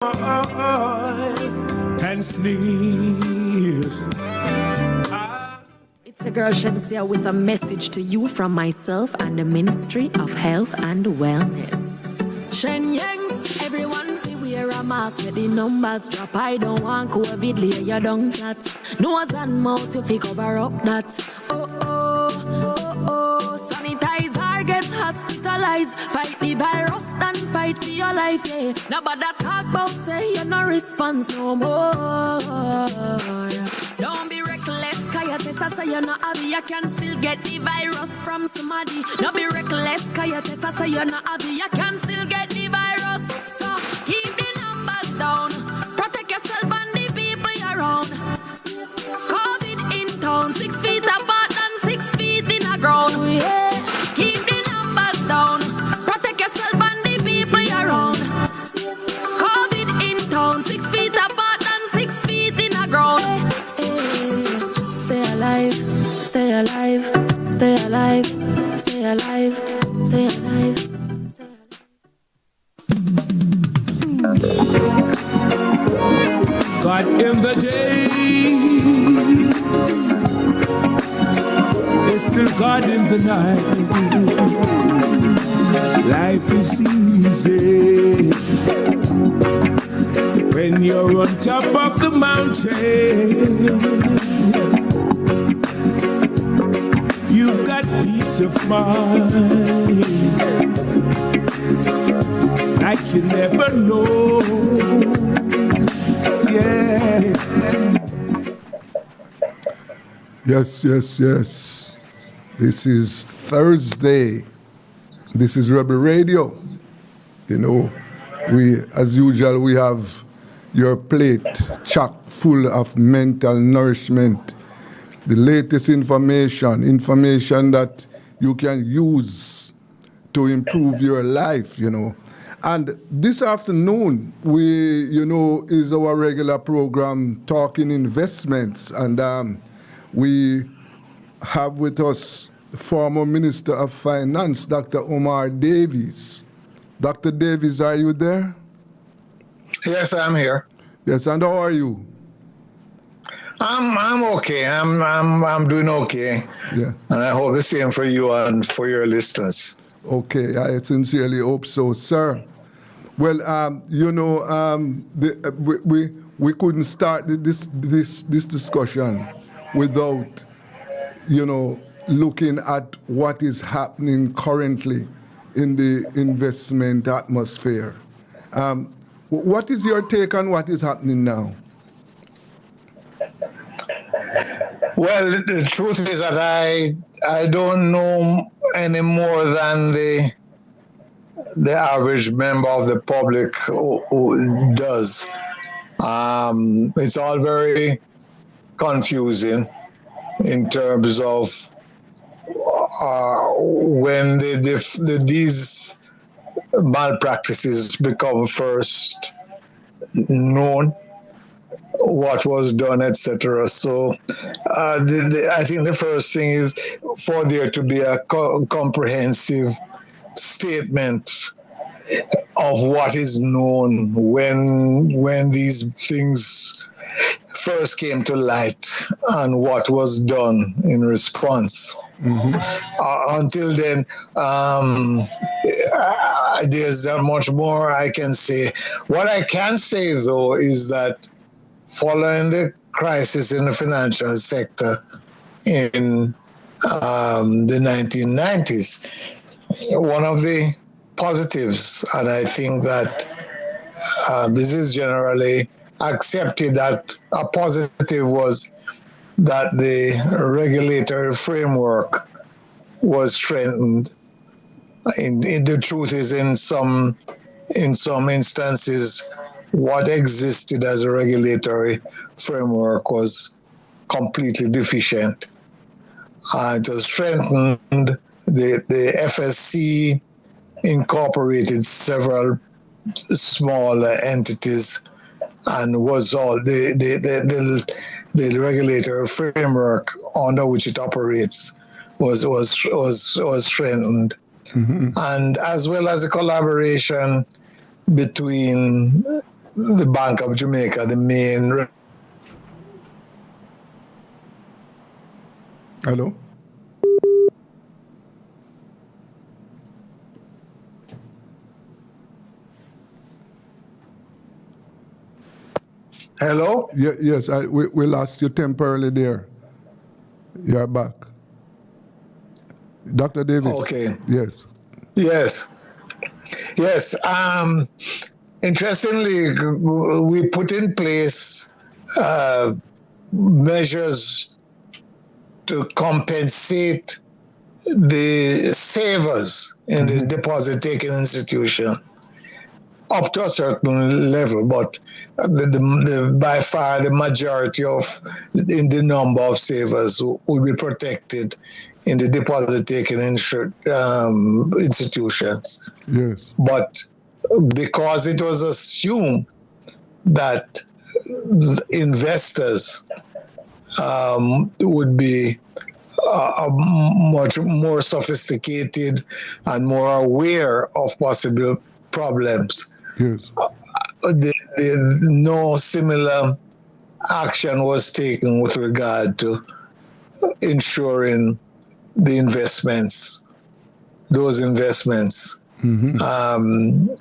and sneeze. It's a girl Shensia with a message to you from myself and the Ministry of Health and Wellness. Shen Yang, everyone see wear a mask, let the numbers drop. I don't want COVID, lay your down flat. Nose and mouth, you fi cover up that. Sanitizer gets hospitalized. Fight the virus, then fight for your life, yeah. Nobody talk about say you're no response no more. Don't be reckless, cause your test say you're not happy. You can still get the virus from somebody. Don't be reckless, cause your test say you're not happy. You can still get the virus. So keep the numbers down. Protect yourself and the people around. COVID in town, 6 feet apart and 6 feet in the ground. Yeah. Keep the numbers down. Protect yourself and the people around. COVID in town, 6 feet apart and 6 feet in the ground. Stay alive, stay alive, stay alive, stay alive, stay alive, stay alive. God in the day is still God in the night. Life is easy when you're on top of the mountain. You've got peace of mind like you never know. Yeah. Yes. This is Thursday. This is Rebel Radio. You know, as usual, we have your plate chock full of mental nourishment. The latest information that you can use to improve your life, you know. And this afternoon, is our regular program, Talking Investments. And we have with us the former Minister of Finance, Dr. Omar Davies. Dr. Davies, are you there? Yes, I'm here. Yes, and how are you? I'm okay. I'm doing okay. Yeah. And I hope the same for you and for your listeners. Okay, I sincerely hope so, sir. Well, we couldn't start this discussion without, looking at what is happening currently in the investment atmosphere. What is your take on what is happening now? Well, the truth is that I don't know any more than the average member of the public who does. It's all very confusing in terms of when these malpractices become first known, what was done, etc. So I think the first thing is for there to be a comprehensive statement of what is known when these things first came to light and what was done in response. Mm-hmm. Until then, there's not much more I can say. What I can say, though, is that following the crisis in the financial sector in the 1990s, one of the positives, and I think that this is generally accepted, that a positive was that the regulatory framework was strengthened. The truth is, in some instances, what existed as a regulatory framework was completely deficient. It was strengthened. The FSC incorporated several small entities, and was all the regulatory framework under which it operates was strengthened. Mm-hmm. And as well as the collaboration between the Bank of Jamaica, the main. Hello? Hello? Yes, we lost you temporarily there. You're back. Dr. Davis. Okay. Yes. Yes. Interestingly, we put in place measures to compensate the savers in the deposit taking institution up to a certain level, but by far the majority of in the number of savers will be protected in the deposit taking institutions. Yes. But because it was assumed that investors would be much more sophisticated and more aware of possible problems, Yes. no similar action was taken with regard to ensuring the investments, those investments. The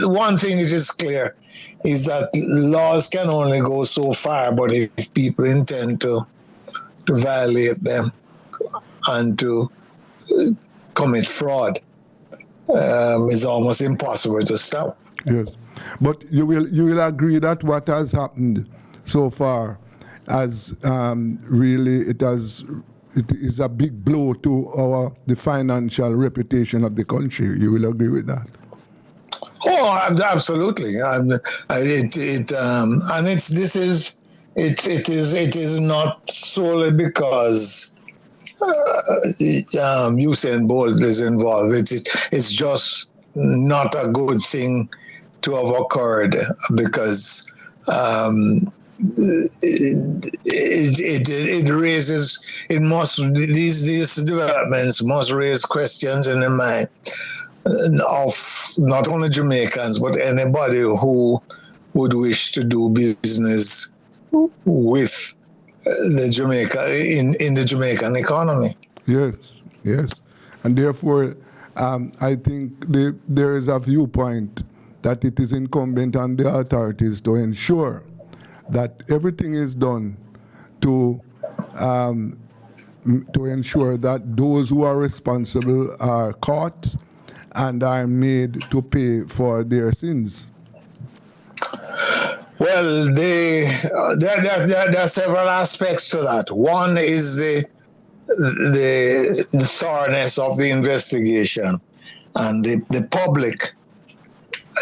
one thing is just clear is that laws can only go so far, but if people intend to violate them and to commit fraud, it's almost impossible to stop. Yes, but you will agree that what has happened so far has really it is a big blow to the financial reputation of the country. You will agree with that? Oh, absolutely. And it is not solely because Usain Bolt is involved. It's just not a good thing to have occurred because these developments must raise questions in the mind of not only Jamaicans but anybody who would wish to do business with the Jamaican economy. Yes, and therefore I think there is a viewpoint that it is incumbent on the authorities to ensure that everything is done to ensure that those who are responsible are caught and are made to pay for their sins. Well, there are several aspects to that. One is the thoroughness of the investigation, and the public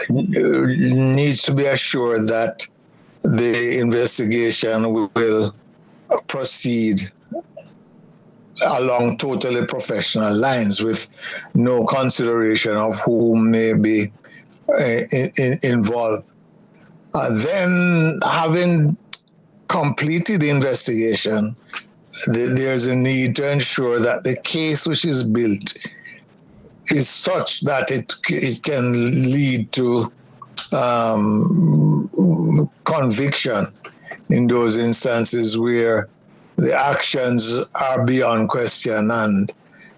needs to be assured that the investigation will proceed along totally professional lines with no consideration of who may be involved. Then, having completed the investigation, there's a need to ensure that the case which is built is such that it can lead to conviction in those instances where the actions are beyond question and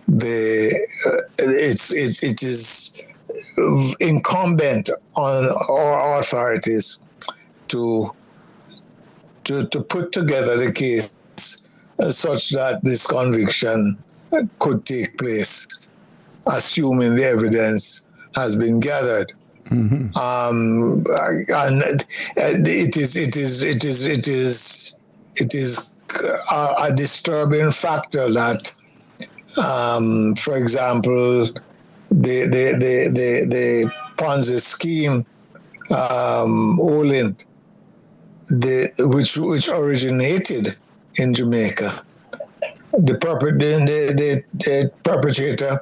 it is incumbent on our authorities to put together the case such that this conviction could take place, assuming the evidence has been gathered. And it is a disturbing factor that, for example, the Ponzi scheme, Olin, which originated in Jamaica, the perpetrator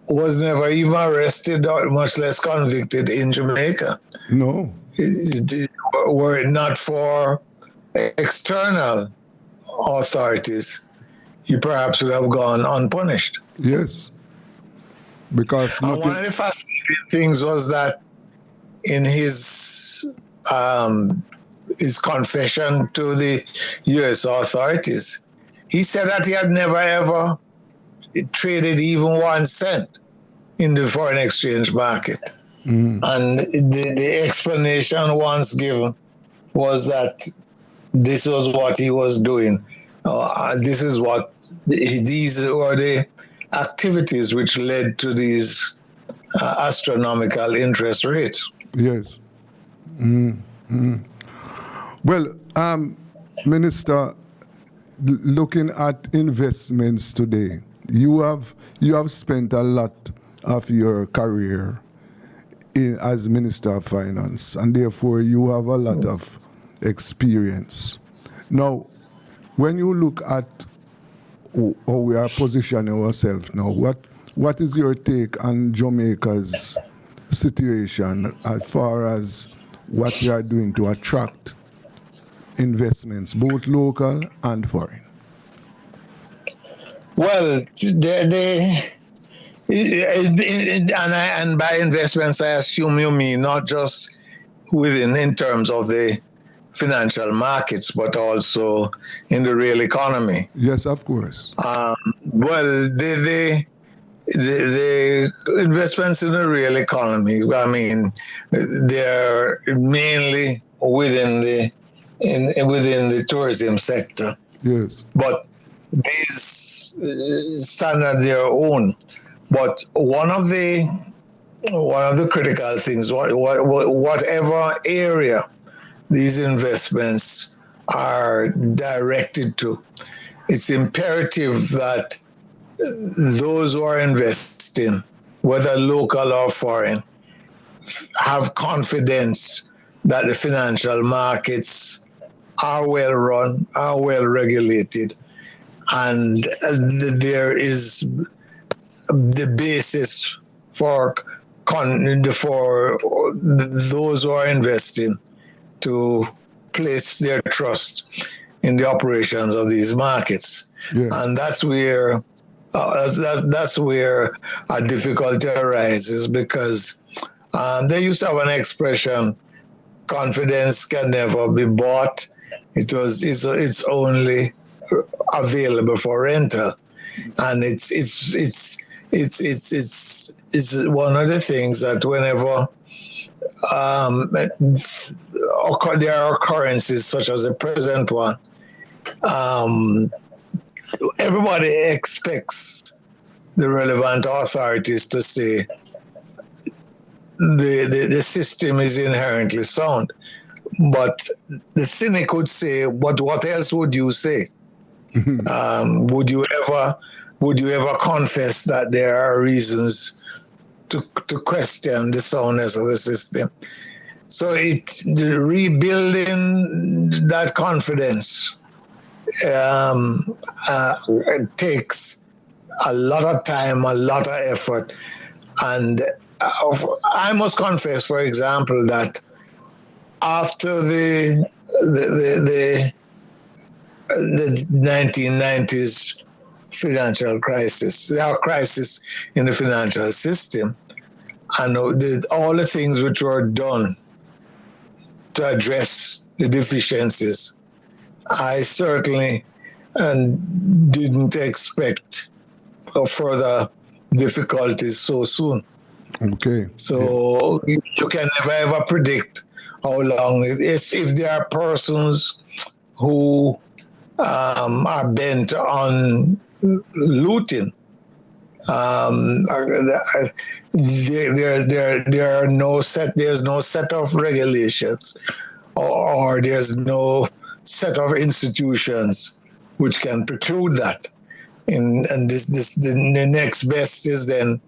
was never even arrested or much less convicted in Jamaica. No. Were it not for external authorities, he perhaps would have gone unpunished. Yes. Because one of the fascinating things was that in his confession to the U.S. authorities, he said that he had never ever traded even 1 cent in the foreign exchange market. And the explanation once given was that this was what he was doing. These were the activities which led to these astronomical interest rates. Yes. Well, Minister, looking at investments today, you have spent a lot of your career as Minister of Finance, and therefore you have a lot of experience. Now, when you look at how we are positioning ourselves now, what is your take on Jamaica's situation as far as what we are doing to attract investments, both local and foreign? Well, and by investments, I assume you mean not just in terms of the financial markets, but also in the real economy. Yes, of course. Well, the investments in the real economy, I mean, they're mainly within the tourism sector. Yes. But these stand on their own. But one of the critical things, whatever area these investments are directed to, it's imperative that those who are investing, whether local or foreign, have confidence that the financial markets are well run, are well regulated, and there is the basis for those who are investing to place their trust in the operations of these markets. Yeah. And that's where a difficulty arises, because they used to have an expression: confidence can never be bought. It's only available for rental, and it's one of the things that whenever there are occurrences such as the present one, everybody expects the relevant authorities to say the system is inherently sound. But the cynic would say, but what else would you say? Would you ever confess that there are reasons to question the soundness of the system? So rebuilding that confidence it takes a lot of time, a lot of effort. And I must confess, for example, that after the 1990s financial crisis, our crisis in the financial system, and all the things which were done to address the deficiencies, I certainly didn't expect further difficulties so soon. Okay. So you can never ever predict how long it is. If there are persons who are bent on looting, there's no set of regulations, or there's no set of institutions which can preclude that. And the next best is then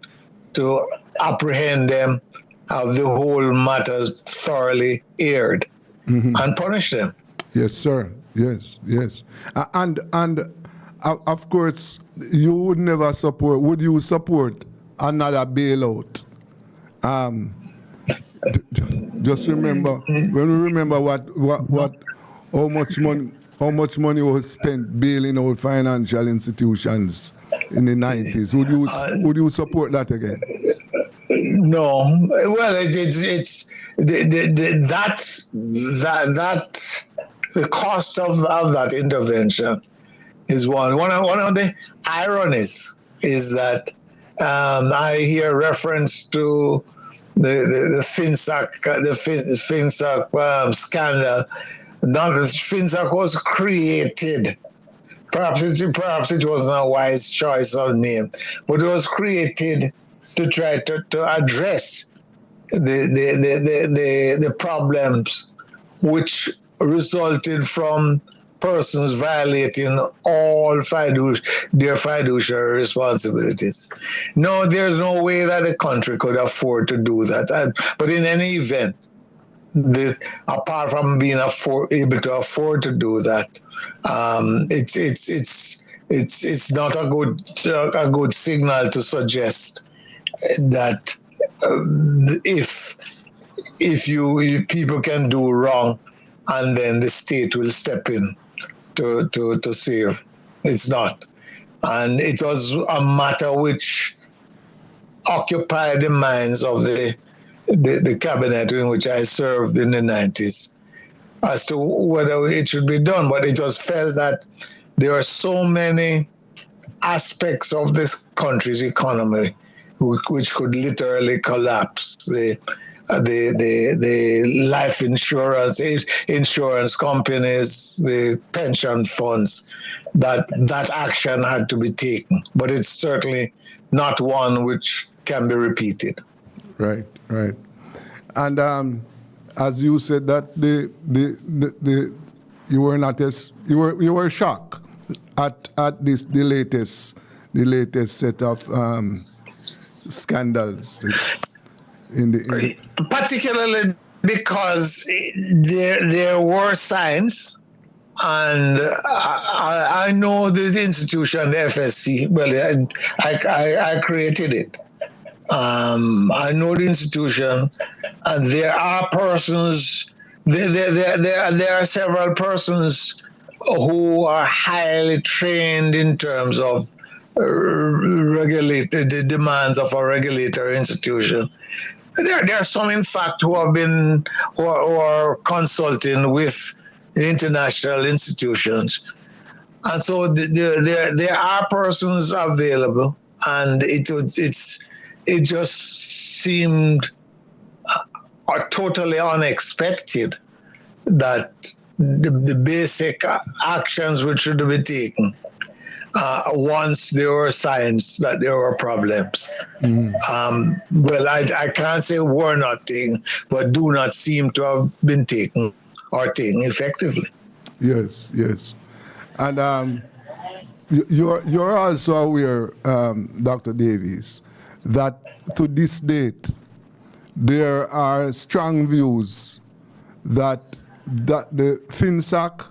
to apprehend them, have the whole matter thoroughly aired, and punish them. Yes, sir. Yes. And of course, you would never support. Would you support another bailout? Just remember, when we remember how much money was spent bailing out financial institutions in the 90s. Would you support that again? No, well, it's the cost of that intervention is one. One of the ironies is that I hear reference to the FinSac scandal. Now, the FinSac was created. Perhaps it wasn't a wise choice of name, but it was created to try to address the problems which resulted from persons violating all their fiduciary responsibilities. No, there's no way that the country could afford to do that. But in any event, apart from being able to afford to do that, it's not a good signal to suggest that if people can do wrong, and then the state will step in to save. It's not, and it was a matter which occupied the minds of the cabinet in which I served in the 90s as to whether it should be done. But it was felt that there are so many aspects of this country's economy which could literally collapse. The life insurance companies, the pension funds, that action had to be taken. But it's certainly not one which can be repeated. Right. And as you said that you were shocked at the latest set of scandals particularly because there were signs, and I know the institution, the FSC. Well, I created it. I know the institution, and there are persons. There are several persons who are highly trained in terms of regulate the demands of a regulatory institution. There are some, in fact, who are consulting with international institutions, and so there are persons available, and it just seemed totally unexpected that the basic actions which should be taken once there were signs that there were problems. Well, I can't say were not taken, but do not seem to have been taken or taken effectively. Yes. And you're also aware, Dr. Davies, that to this date there are strong views that the FinSac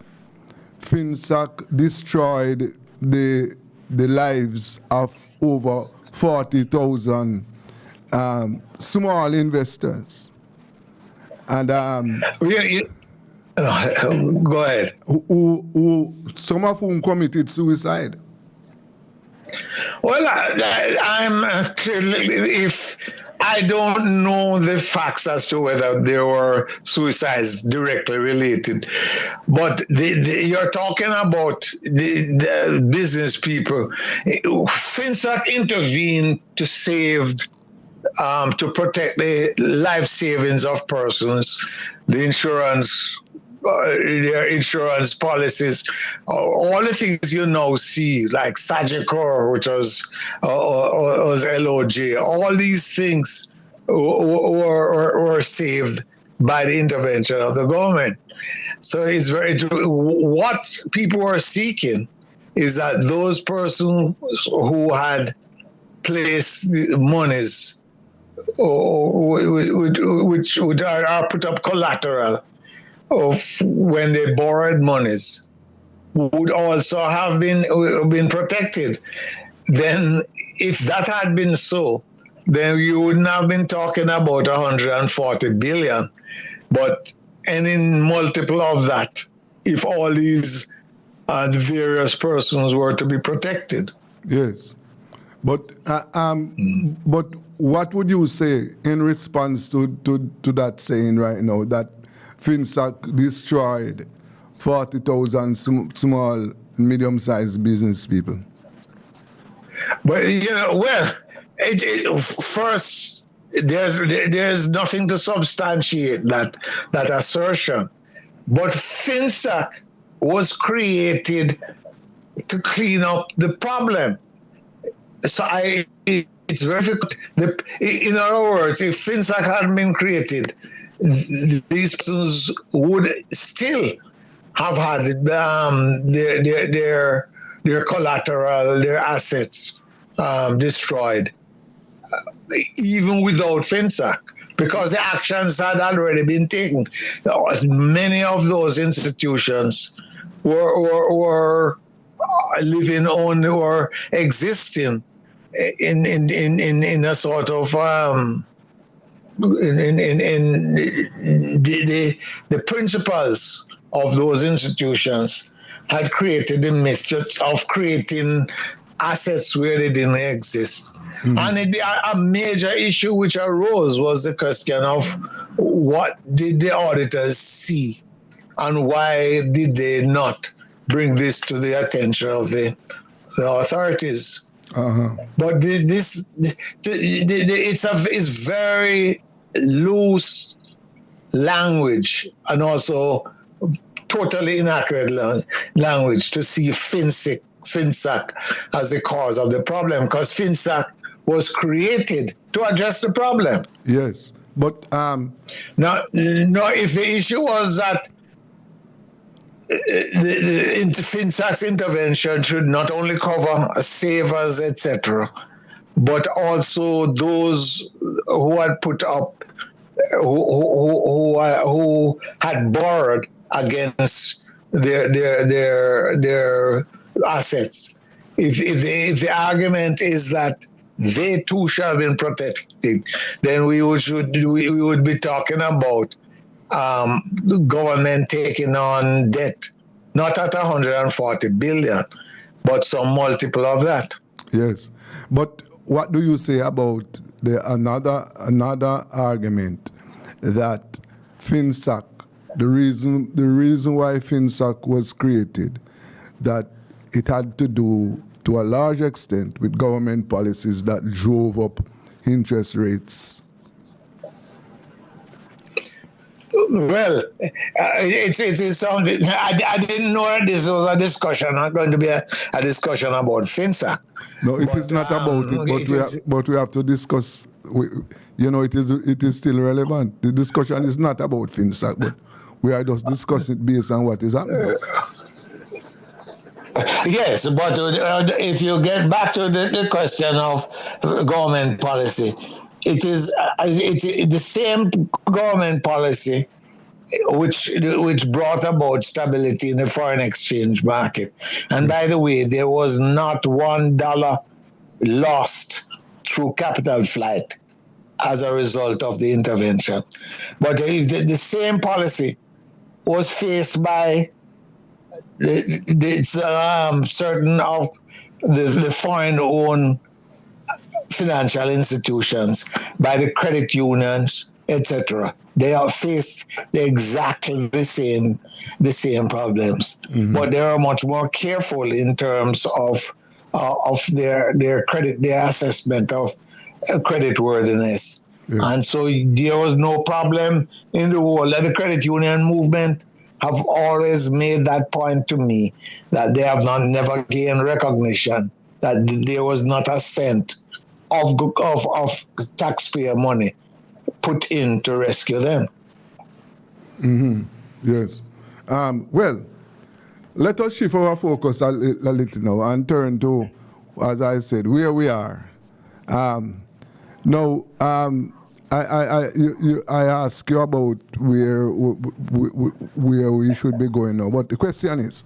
destroyed the lives of over 40,000 small investors, and go ahead. Who some of whom committed suicide. Well, if I don't know the facts as to whether there were suicides directly related, but you're talking about the business people. FinSac intervened to save, to protect the life savings of persons, the insurance. Their insurance policies, all the things you now see, like Sagicor, which was LOJ, all these things were saved by the intervention of the government. So what people were seeking is that those persons who had placed monies, which are put up collateral, of when they borrowed monies, would also have been protected. Then, if that had been so, then you wouldn't have been talking about 140 billion, but any multiple of that, if all these the various persons were to be protected. Yes, but what would you say in response to that saying right now that FinSac destroyed 40,000 small, medium-sized business people? But first, there's nothing to substantiate that assertion. But FinSac was created to clean up the problem. So it's very difficult. In other words, if FinSac hadn't been created, these persons would still have had their collateral, their assets destroyed, even without FinSac, because the actions had already been taken. Many of those institutions were living on or existing in a sort of the principles of those institutions had created the myth of creating assets where they didn't exist. Mm-hmm. And a major issue which arose was the question of what did the auditors see and why did they not bring this to the attention of the authorities. Uh-huh. But it's very loose language and also totally inaccurate language to see FinSac as the cause of the problem, because FinSac was created to address the problem. Yes, but now if the issue was that the FinSac's intervention should not only cover savers, etc., but also those who had put up, who had borrowed against their assets. If the argument is that they too shall be protected, then we would be talking about the government taking on debt, not at 140 billion, but some multiple of that. Yes, but what do you say about another argument that FinSac, the reason why FinSac was created, that it had to do to a large extent with government policies that drove up interest rates? Well, it's something. I didn't know this was a discussion. Not going to be a discussion about FinSac. No, it is not about it. But we have to discuss. It is still relevant. The discussion is not about FinSac, but we are just discussing it based on what is happening. Yes, but if you get back to the question of government policy, it is the same government policy which brought about stability in the foreign exchange market. And by the way, there was not $1 lost through capital flight as a result of the intervention. But the same policy was faced by certain of the foreign-owned financial institutions, by the credit unions, etc. They are faced exactly the same problems, mm-hmm. But they are much more careful in terms of their credit, their assessment of creditworthiness, yes. And so there was no problem in the world. The credit union movement have always made that point to me, that they have never gained recognition, that there was not a cent of taxpayer money put in to rescue them. Mm-hmm. Yes. Well, let us shift our focus a little now and turn to, as I said, where we are. Now, I ask you about where we should be going now, but the question is,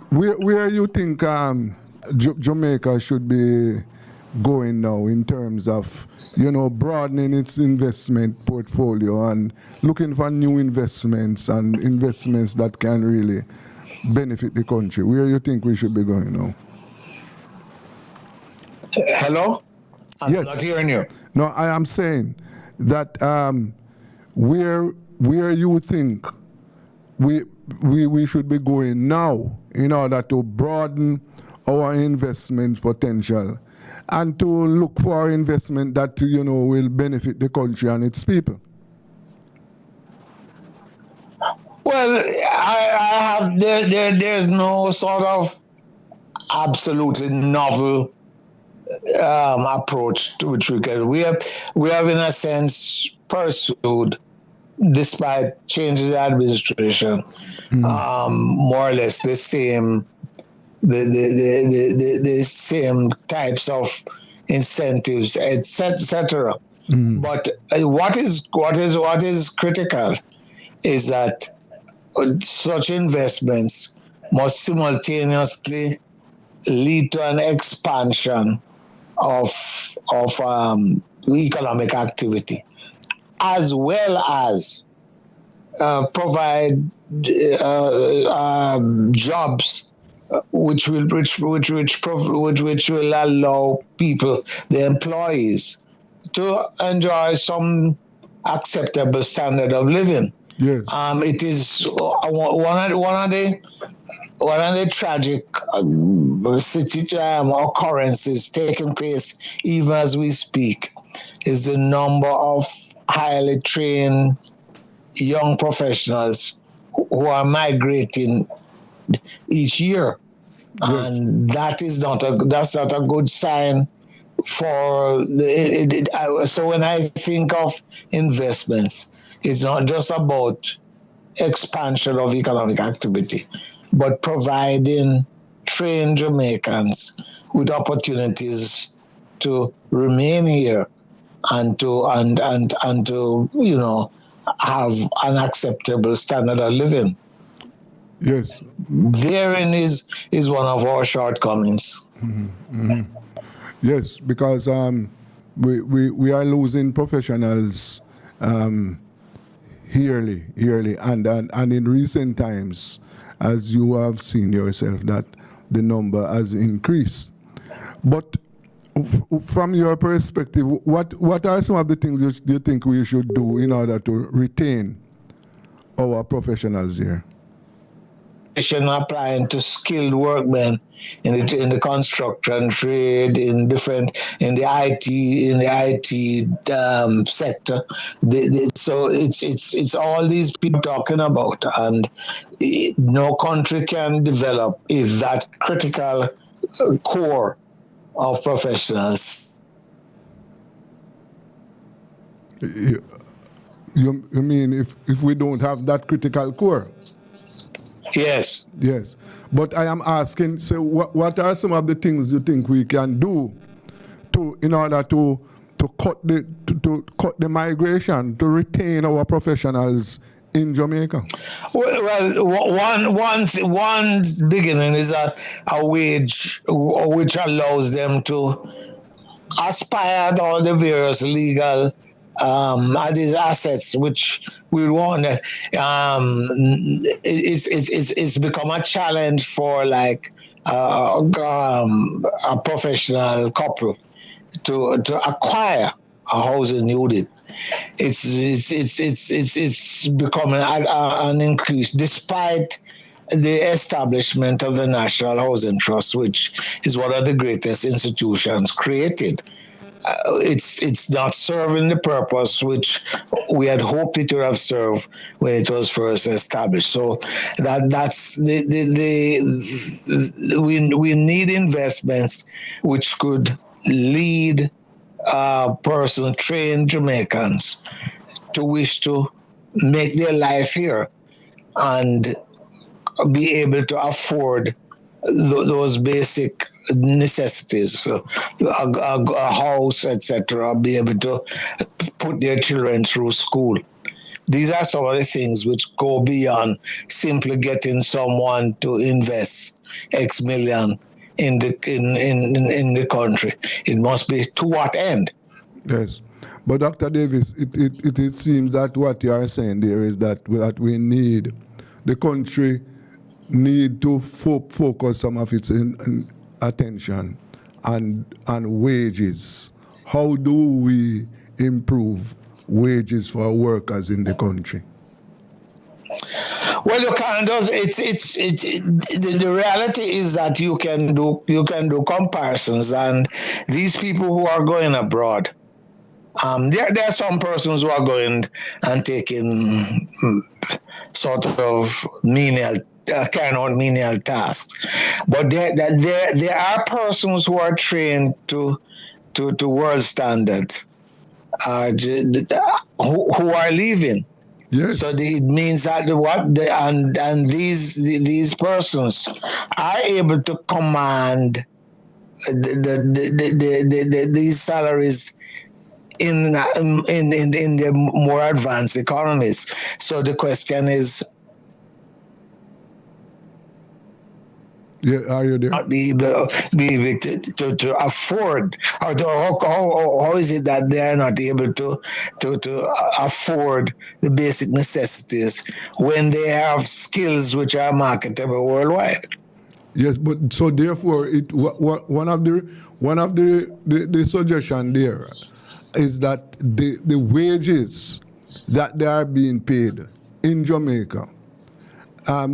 where you think Jamaica should be going now in terms of broadening its investment portfolio and looking for new investments and investments that can really benefit the country? Where you think we should be going now? Hello? I'm Yes. not hearing you. No, I am saying that where you think we should be going now in order to broaden our investment potential and to look for investment that will benefit the country and its people. Well, I have there's no sort of absolutely novel approach to which we have in a sense pursued, despite changes in administration, more or less the same the same types of incentives, etc. But what is critical is that such investments must simultaneously lead to an expansion of economic activity, as well as provide jobs which will allow people, the employees, to enjoy some acceptable standard of living. Yes. It is one of the tragic occurrences taking place even as we speak is the number of highly trained young professionals who are migrating each year. Yes. And that's not a good sign for so when I think of investments, it's not just about expansion of economic activity, but providing trained Jamaicans with opportunities to remain here and to have an acceptable standard of living. Yes. Therein is one of our shortcomings. Yes, because we are losing professionals yearly, and in recent times, as you have seen yourself, that the number has increased. But from your perspective, what are some of the things you think we should do in order to retain our professionals here? Applying to skilled workmen in the construction trade, in the IT sector. So it's all these people talking about, and no country can develop if that critical core of professionals. You mean if we don't have that critical core? Yes. Yes. But I am asking, so what are some of the things you think we can do in order to cut the migration, to retain our professionals in Jamaica? Well, one beginning is a wage which allows them to aspire to all the various legal these assets which we want. It's become a challenge for like a professional couple to acquire a housing unit. It's becoming an increase despite the establishment of the National Housing Trust, which is one of the greatest institutions created. It's not serving the purpose which we had hoped it would have served when it was first established. So that's we need investments which could lead trained Jamaicans to wish to make their life here and be able to afford those basic necessities, a house, etc., be able to put their children through school. These are some of the things which go beyond simply getting someone to invest X million in the country. It must be to what end? Yes. But Dr. Davis, it seems that what you are saying there is that we need, the country need to focus some of its attention on wages, how do we improve wages for workers in the country? Well, you can't do the reality is that you can do comparisons, and these people who are going abroad, there are some persons who are going and taking sort of menial tasks, but there are persons who are trained to world standard, who are leaving. Yes. So it means that these persons are able to command these salaries in the more advanced economies. So the question is, yeah, are you there? Be able to afford, or how is it that they are not able to afford the basic necessities when they have skills which are marketable worldwide? Yes, but so therefore, one of the suggestion there is that the wages that they are being paid in Jamaica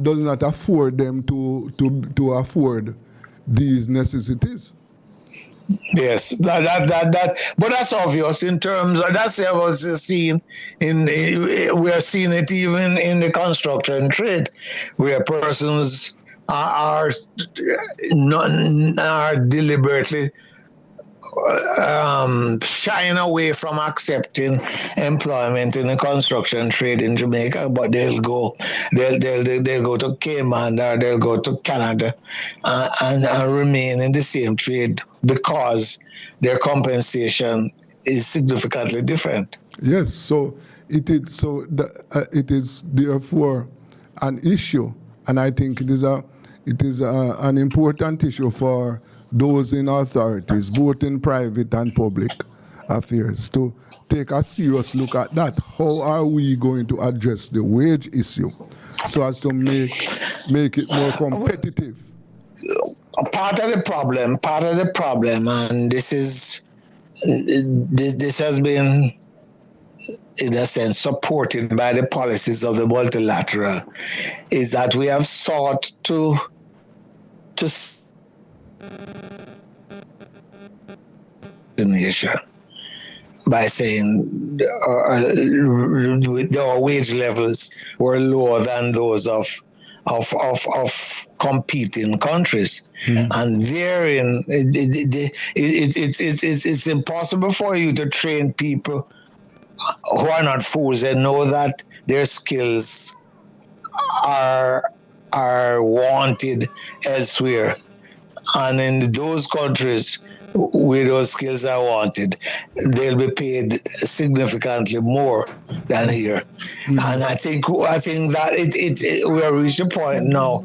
does not afford them to afford these necessities. Yes, that but that's obvious in terms of, that's was seen we are seeing it even in the construction trade, where persons are deliberately shying away from accepting employment in the construction trade in Jamaica, but they'll go to Cayman, or they'll go to Canada and remain in the same trade because their compensation is significantly different. Yes, so it is therefore an issue, and I think it is an important issue for those in authorities, both in private and public affairs, to take a serious look at that. How are we going to address the wage issue so as to make it more competitive? Part of the problem, and this has been, in a sense, supported by the policies of the multilateral, is that we have sought to the nation by saying our wage levels were lower than those of competing countries, and therein it's impossible for you to train people who are not fools and know that their skills are wanted elsewhere, and in those countries where those skills are wanted, they'll be paid significantly more than here. And I think that we have reached a point now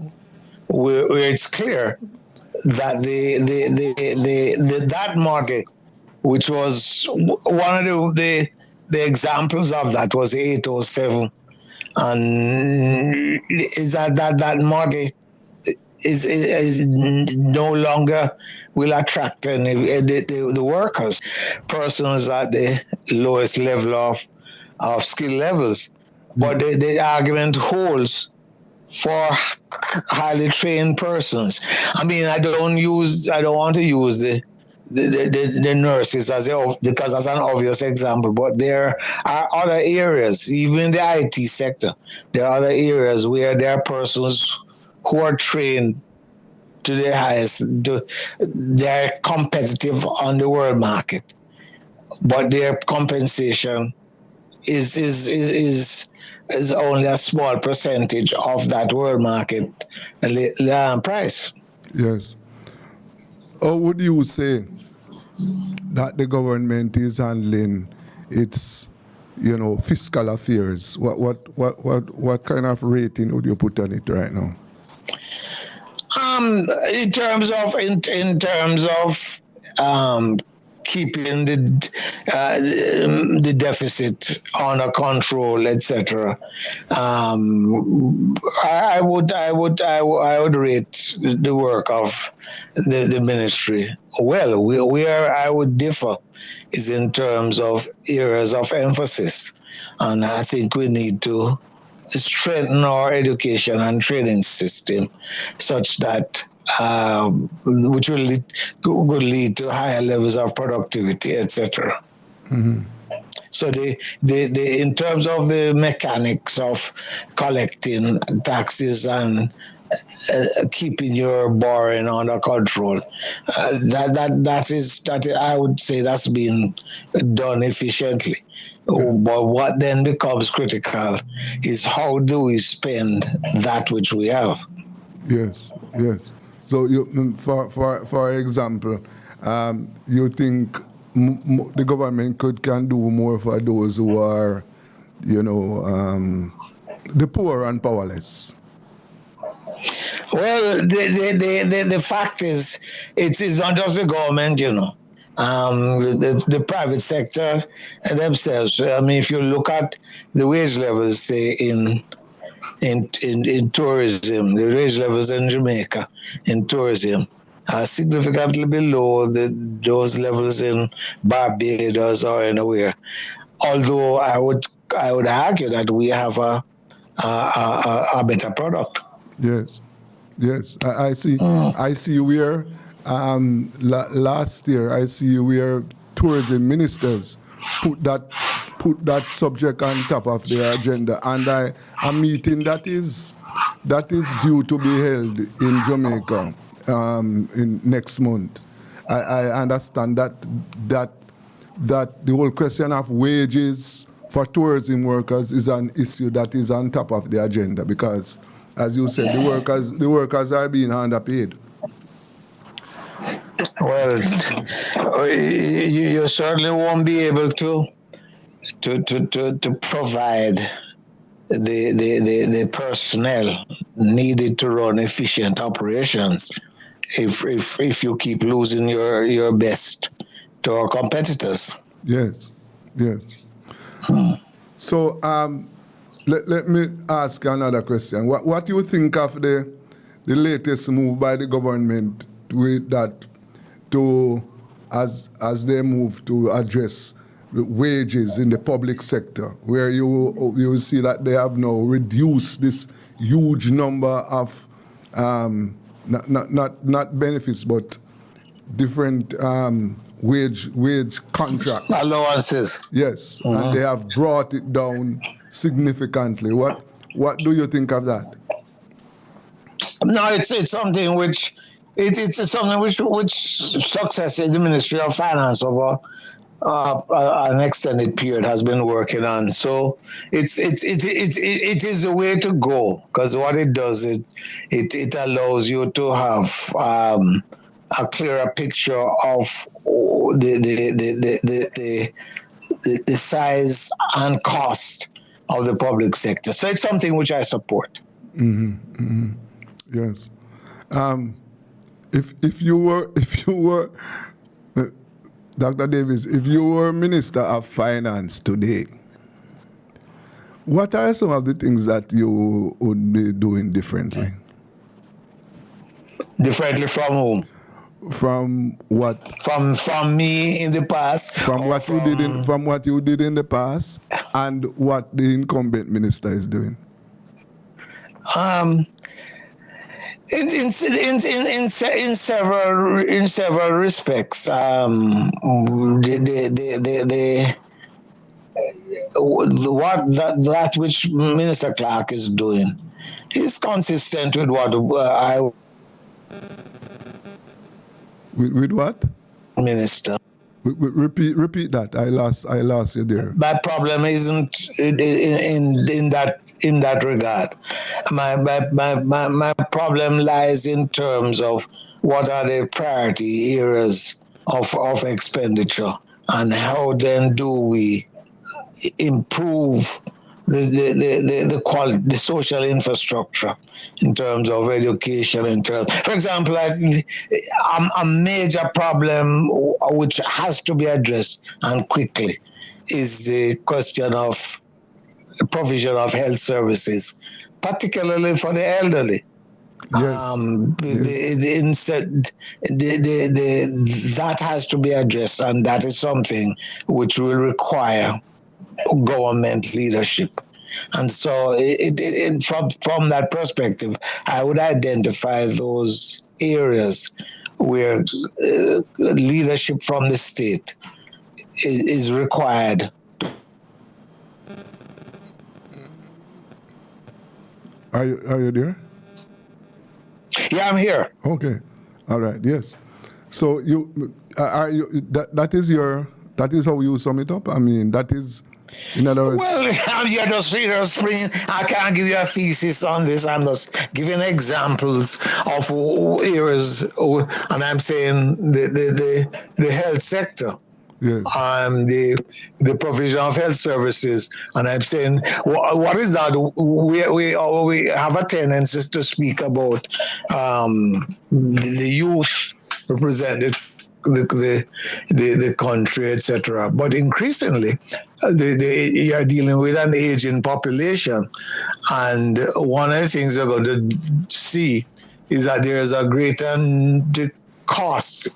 where it's clear that that model, which was one of the examples of that, was 807, and is that model is no longer will attract the workers, persons at the lowest level of skill levels. But the argument holds for highly trained persons. I mean, I don't want to use the nurses because that's an obvious example, but there are other areas, even in the IT sector, there are other areas where there are persons who are trained to their highest, they're competitive on the world market, but their compensation is only a small percentage of that world market price. Yes. How would you say that the government is handling its, fiscal affairs? What kind of rating would you put on it right now? keeping the deficit under control, etc. I would rate the work of the ministry well. Where I would differ is in terms of areas of emphasis, and I think we need to strengthen our education and training system such that which will lead to higher levels of productivity, etc. So the in terms of the mechanics of collecting taxes and keeping your borrowing under control, that I would say that's been done efficiently. But what then becomes critical is how do we spend that which we have? Yes, yes. So, for example, you think the government can do more for those who are, the poor and powerless? Well, the fact is, it is not just the government, the private sector themselves. I mean, if you look at the wage levels, say in tourism, the wage levels in Jamaica in tourism are significantly below those levels in Barbados or anywhere. Although I would argue that we have a better product. Yes, yes. I see. I see where last year I see where tourism ministers put that subject on top of their agenda, and a meeting that is due to be held in Jamaica in next month. I understand that the whole question of wages for tourism workers is an issue that is on top of the agenda because, as you said, the workers are being underpaid. Well, you certainly won't be able to provide the personnel needed to run efficient operations if you keep losing your best to our competitors. Yes, yes. So let me ask another question. What do you think of the latest move by the government with that as they move to address the wages in the public sector, where you see that they have now reduced this huge number of not benefits but different wage contracts, allowances. Yes, and they have brought it down significantly. What do you think of that? No, it's something which it's something which success in the Ministry of Finance over an extended period has been working on. So it is a way to go, because what it does it allows you to have a clearer picture of the size and cost of the public sector. So it's something which I support. Mm-hmm, mm-hmm. Yes. If you were Dr. Davis, if you were Minister of Finance today, what are some of the things that you would be doing differently? Differently from whom? From what? From me in the past. From what you did in the past, and what the incumbent minister is doing. In several respects, that which Minister Clark is doing is consistent with what I. With what? Minister. Repeat that. I lost you there. My problem isn't in that regard. My problem lies in terms of what are the priority areas of expenditure, and how then do we improve the quality, the social infrastructure in terms of education. For example, a major problem which has to be addressed and quickly is the question of provision of health services, particularly for the elderly. Yes. That has to be addressed, and that is something which will require government leadership. And so, from that perspective, I would identify those areas where leadership from the state is required. Are you there? Yeah, I'm here. Okay, all right. Yes. So that is how you sum it up. I mean, that is, in other words. Well, you're just I can't give you a thesis on this. I'm just giving examples of areas, and I'm saying the health sector. Yes. The provision of health services, and I'm saying, what is that? We have a tendency to speak about the youth represented the country, etc. But increasingly, you are dealing with an aging population, and one of the things you're going to see is that there is a greater cost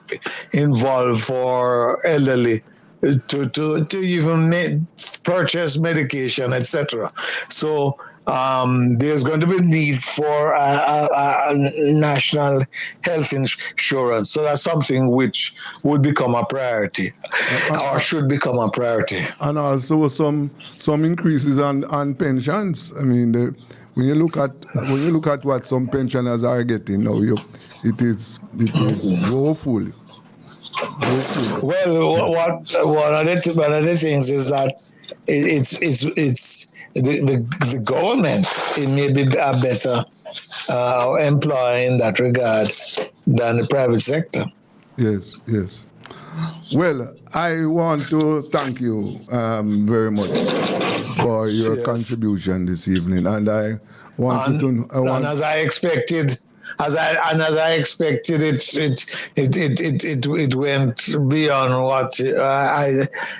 involved for elderly to even purchase medication, etc. So there's going to be need for a national health insurance. So that's something which would become a priority, or should become a priority. And also some increases on pensions. I mean, when you look at what some pensioners are getting now, it is woeful. Well, one of the things is that it's the government. It may be a better employer in that regard than the private sector. Yes. Well, I want to thank you very much for your contribution this evening, and I want you to. And as I expected. As I expected, it went beyond what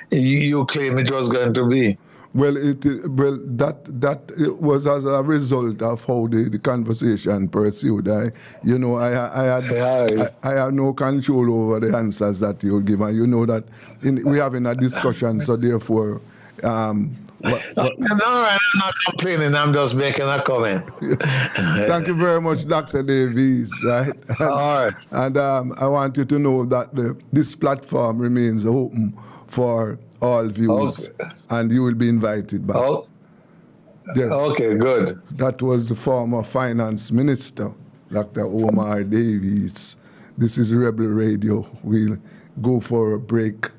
you claim it was going to be. Well, that was as a result of how the conversation pursued. I had no control over the answers that you give, and you know that we're having a discussion, so therefore. No, I'm not complaining. I'm just making a comment. Thank you very much, Dr. Davies. Right? All right. And I want you to know that this platform remains open for all views, and you will be invited back. Oh. Yes. Okay, good. That was the former Finance Minister, Dr. Omar Davies. This is Rebel Radio. We'll go for a break,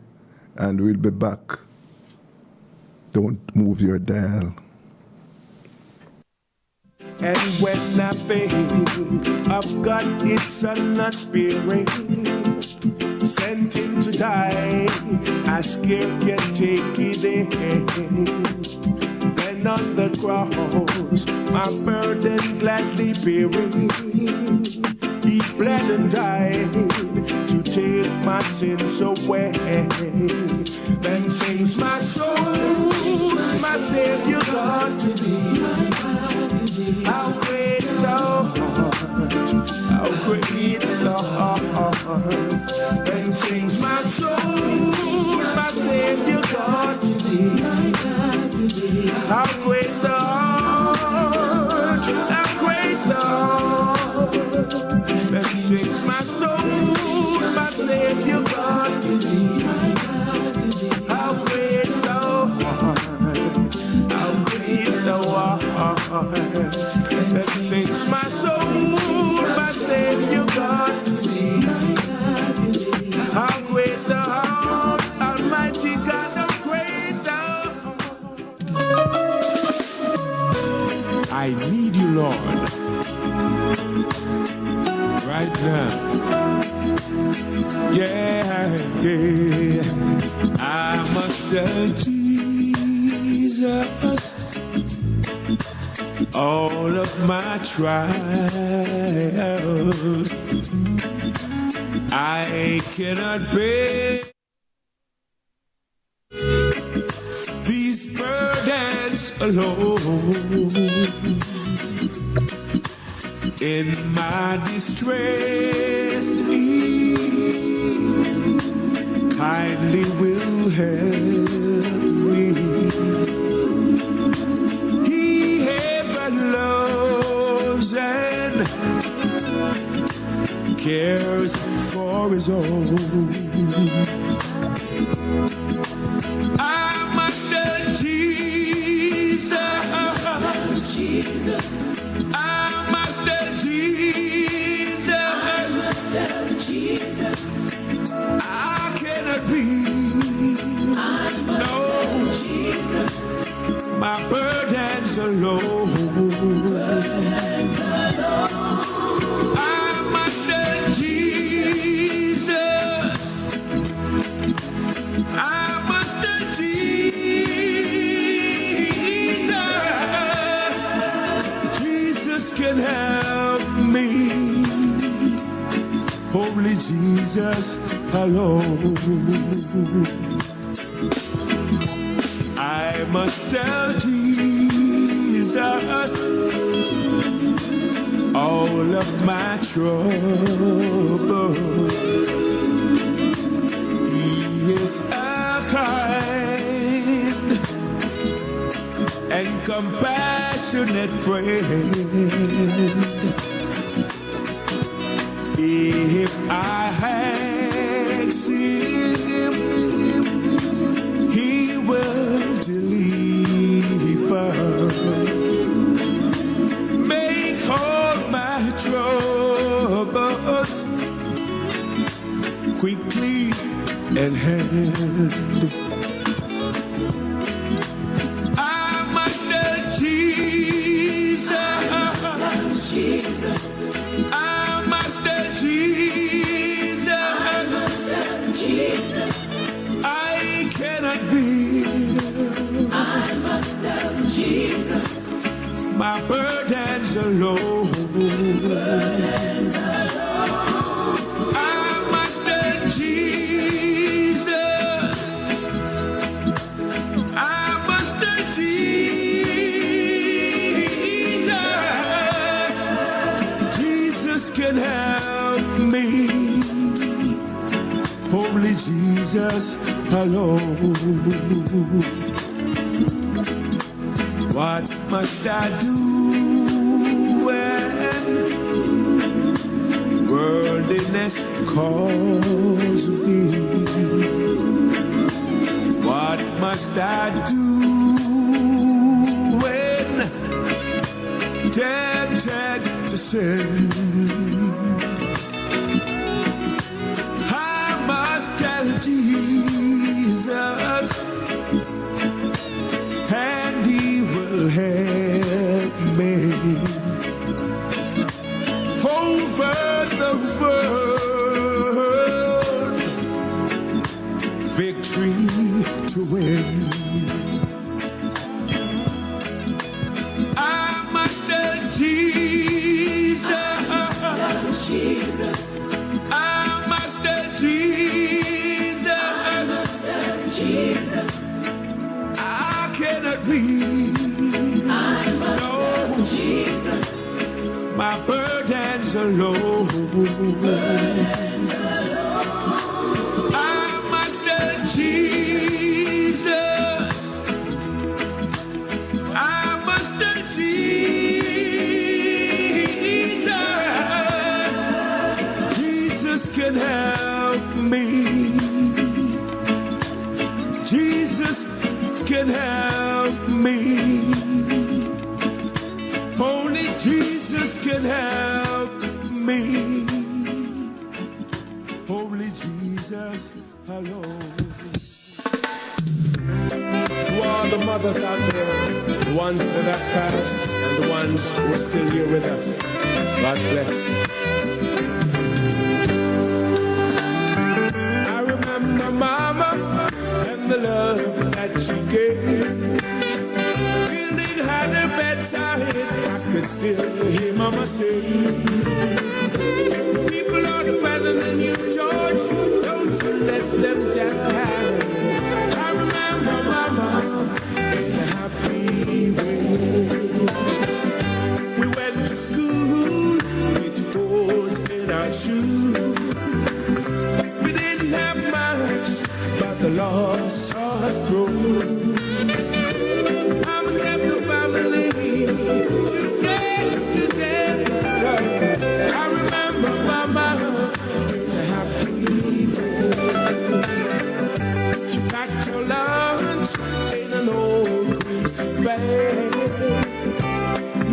and we'll be back. Don't move your dial. And when I think of God, His Son, not sparing, sent Him to die, I scarce can take it in. Then on the cross, my burden gladly bearing, He bled and died to take my sins away. Then sings my soul, my Savior God to thee. How great thou art, how great thou art. Then sings my soul, my Savior God to thee. How great thou art, how great thou art. Then sings my soul, my Savior God to thee. How great thou art, how great thou art. That sings my soul, my Savior God to thee. How great thou art, Almighty God, how great thou art. I need you, Lord, right now. Yeah. I must tell Jesus all of my trials. I cannot bear these burdens alone. In my distress, He kindly will help me. He ever loves and cares for His own. I master Jesus. I master Jesus. I cannot be. My burdens alone. I master Jesus. I master Jesus. Jesus can help me. Only Jesus alone. I must tell Jesus all of my troubles. He is a kind and compassionate friend. If I ask Him, He will deliver. Make all my troubles quickly and hand. I master Jesus. I master Jesus. I cannot be. My burdens alone. I master Jesus. I master Jesus. Jesus can help me. Only Jesus alone. What must I do when worldliness calls me? What must I do when tempted to sin? I must tell Jesus, and He will help me over the world, victory to win. I master Jesus. I master Jesus. I cannot be. My burdens alone. I master Jesus. I master Jesus. Jesus can help me. Jesus can help me. Only Jesus can help me. Only Jesus alone. To all the mothers out there, the ones that have passed and the ones who are still here with us, God bless. I remember Mama and the love that she gave. Building had a bed bedside, I could still hear Mama say, people are better than you, George. Don't you let them down. I remember Mama in the happy way. We went to school with holes in our shoes. We didn't have much, but the Lord saw us through. I'm kept the family together. I remember Mama in the happy way. She packed her lunch in an old greasy bag.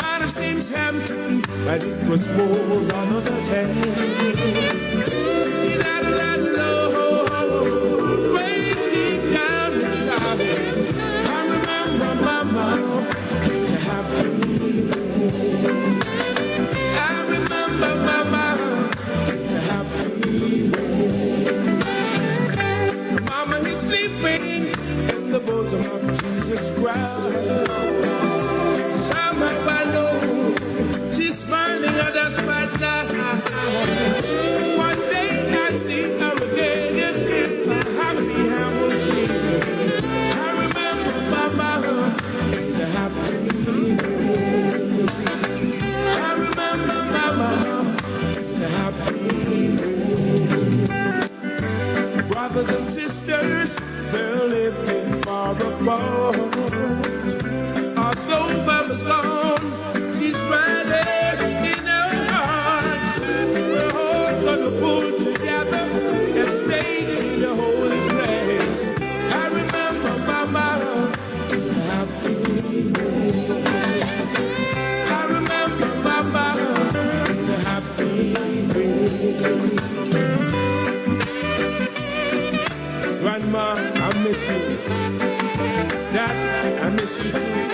Might have seemed empty, but it was full on the tank. Way deep down inside, I remember Mama in the happy way. I remember Mama in the happy way. Mama is sleeping in the bosom of Jesus Christ. Somehow I know she's smiling at us right now. One day I see her again, my happy hand will be. I remember Mama in the happy way. I remember Mama in the happy way. Brothers and sisters, they're living far apart. Although Mama's gone, she's right there in her heart. We're all gonna pull together and stay in the holy place. I remember Mama in the happy way. I remember Mama in the happy way. Grandma, I miss you. Dad, I miss you too.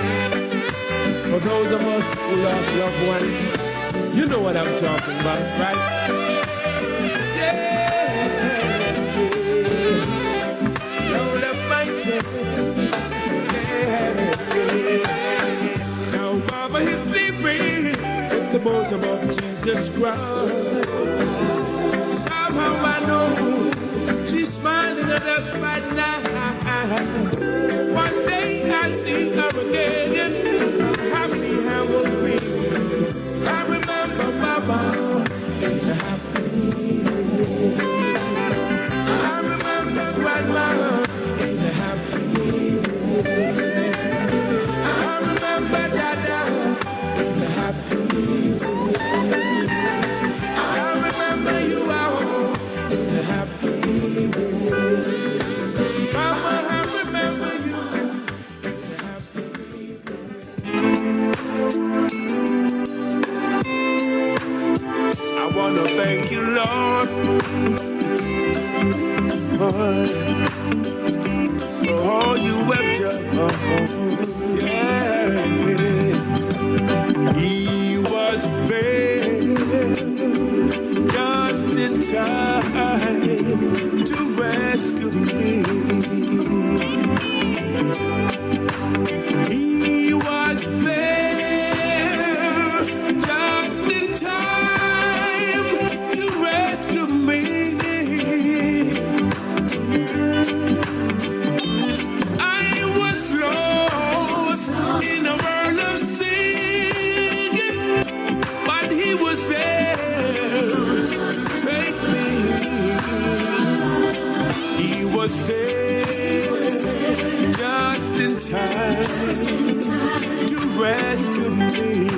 For those of us who lost loved ones, you know what I'm talking about, right? Yeah. Lord Almighty. Yeah. Now Mama is sleeping in the bosom of Jesus Christ. Somehow I know she's smiling at us right now. One day I see her again, happy I will be. I remember Mama in the happy way. I remember Grandma in the happy way. I remember Dada in the happy way. I remember you all in the happy way. Mama, I remember you in the happy way. I wanna thank you, Lord, for all you have done. Yeah. He was there just in time to rescue me. He was there just in time to rescue me. I was lost in a world of sin, but He was there to take me. He was there just in time to rescue me.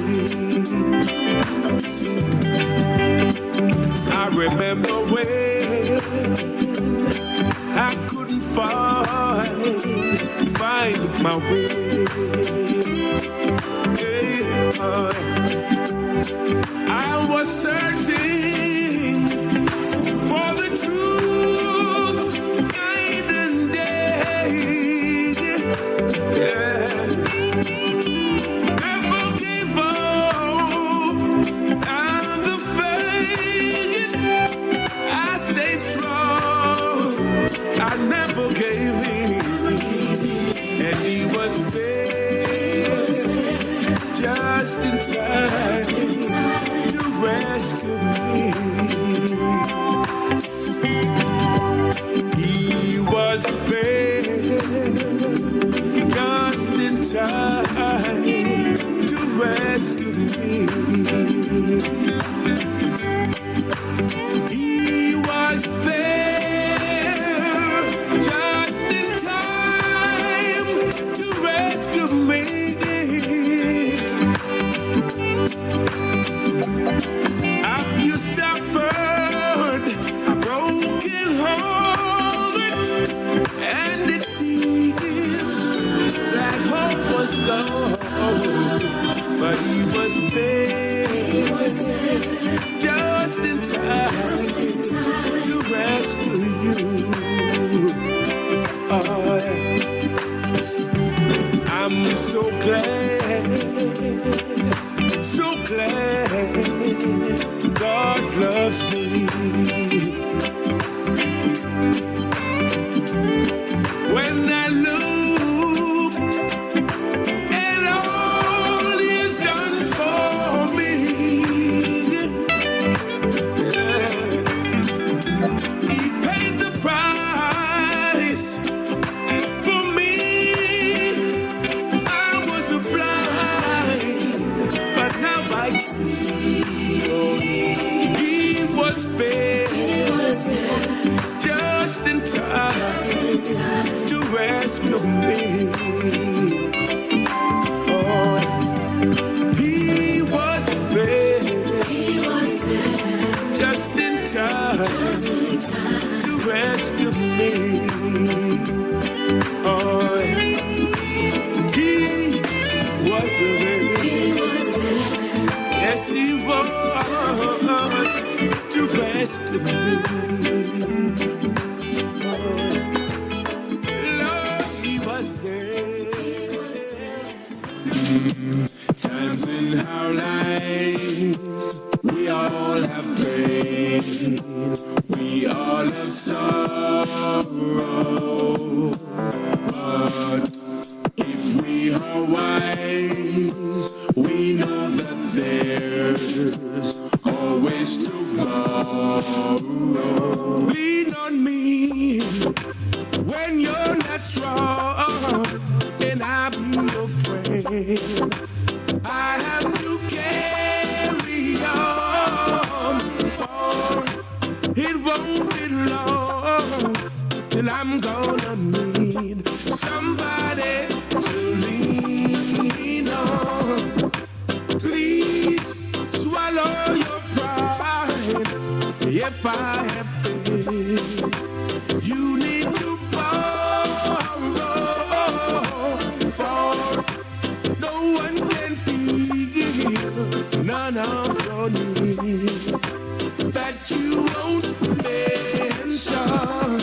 I remember when I couldn't find my way. I was searching for the truth night and day. Yeah. Never gave up on the faith. I stayed strong. I never gave in. And He was there just in time to rescue me. He was there just in time to rescue me. He was there just in time to rescue me. Have you suffered a broken heart, and it seems that hope was gone, but he was there just in time to rescue you. Oh, I'm so glad God loves me. When I looked at all He's done for me, He paid the price for me. I was blind, but now I see. He was fair, just in time to rescue me. Oh, He was fair, just in time to rescue me. Oh, He was there. Yes, He was to rescue me. Lord, He was there. Times in our lives, we all have pain, we all have sorrow, but if we are wise, we know that there's always tomorrow. Lean on me when you're not strong, and I'll be your friend. I have to carry on, for it won't be long till I'm gonna need somebody to lean on. Please swallow your pride. If I have faith, you need to borrow, for no one can feel none of your needs that you won't mention.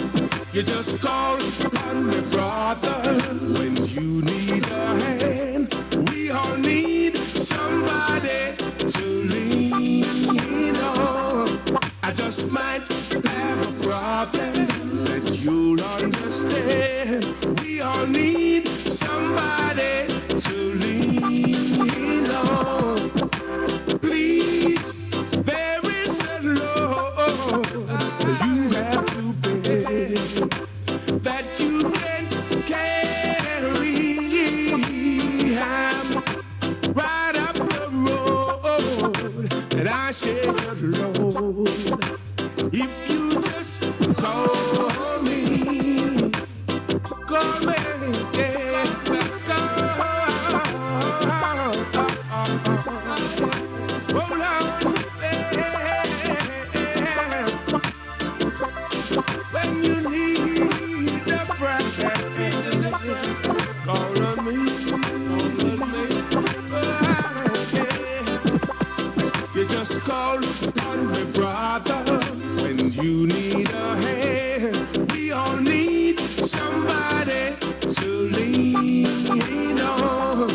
You just call upon me, brother, when you need a hand. We all need somebody to lean on. I just might have a problem that you'll understand. We all need somebody to lean on. Please, there is a load you have to bear that you can't carry. I'm right up the road, and I share your load. If you just call me, yeah, oh Lord, yeah. When you need a friend, call on me. You just call on me, brother, when you need a hand. We all need somebody to lean on.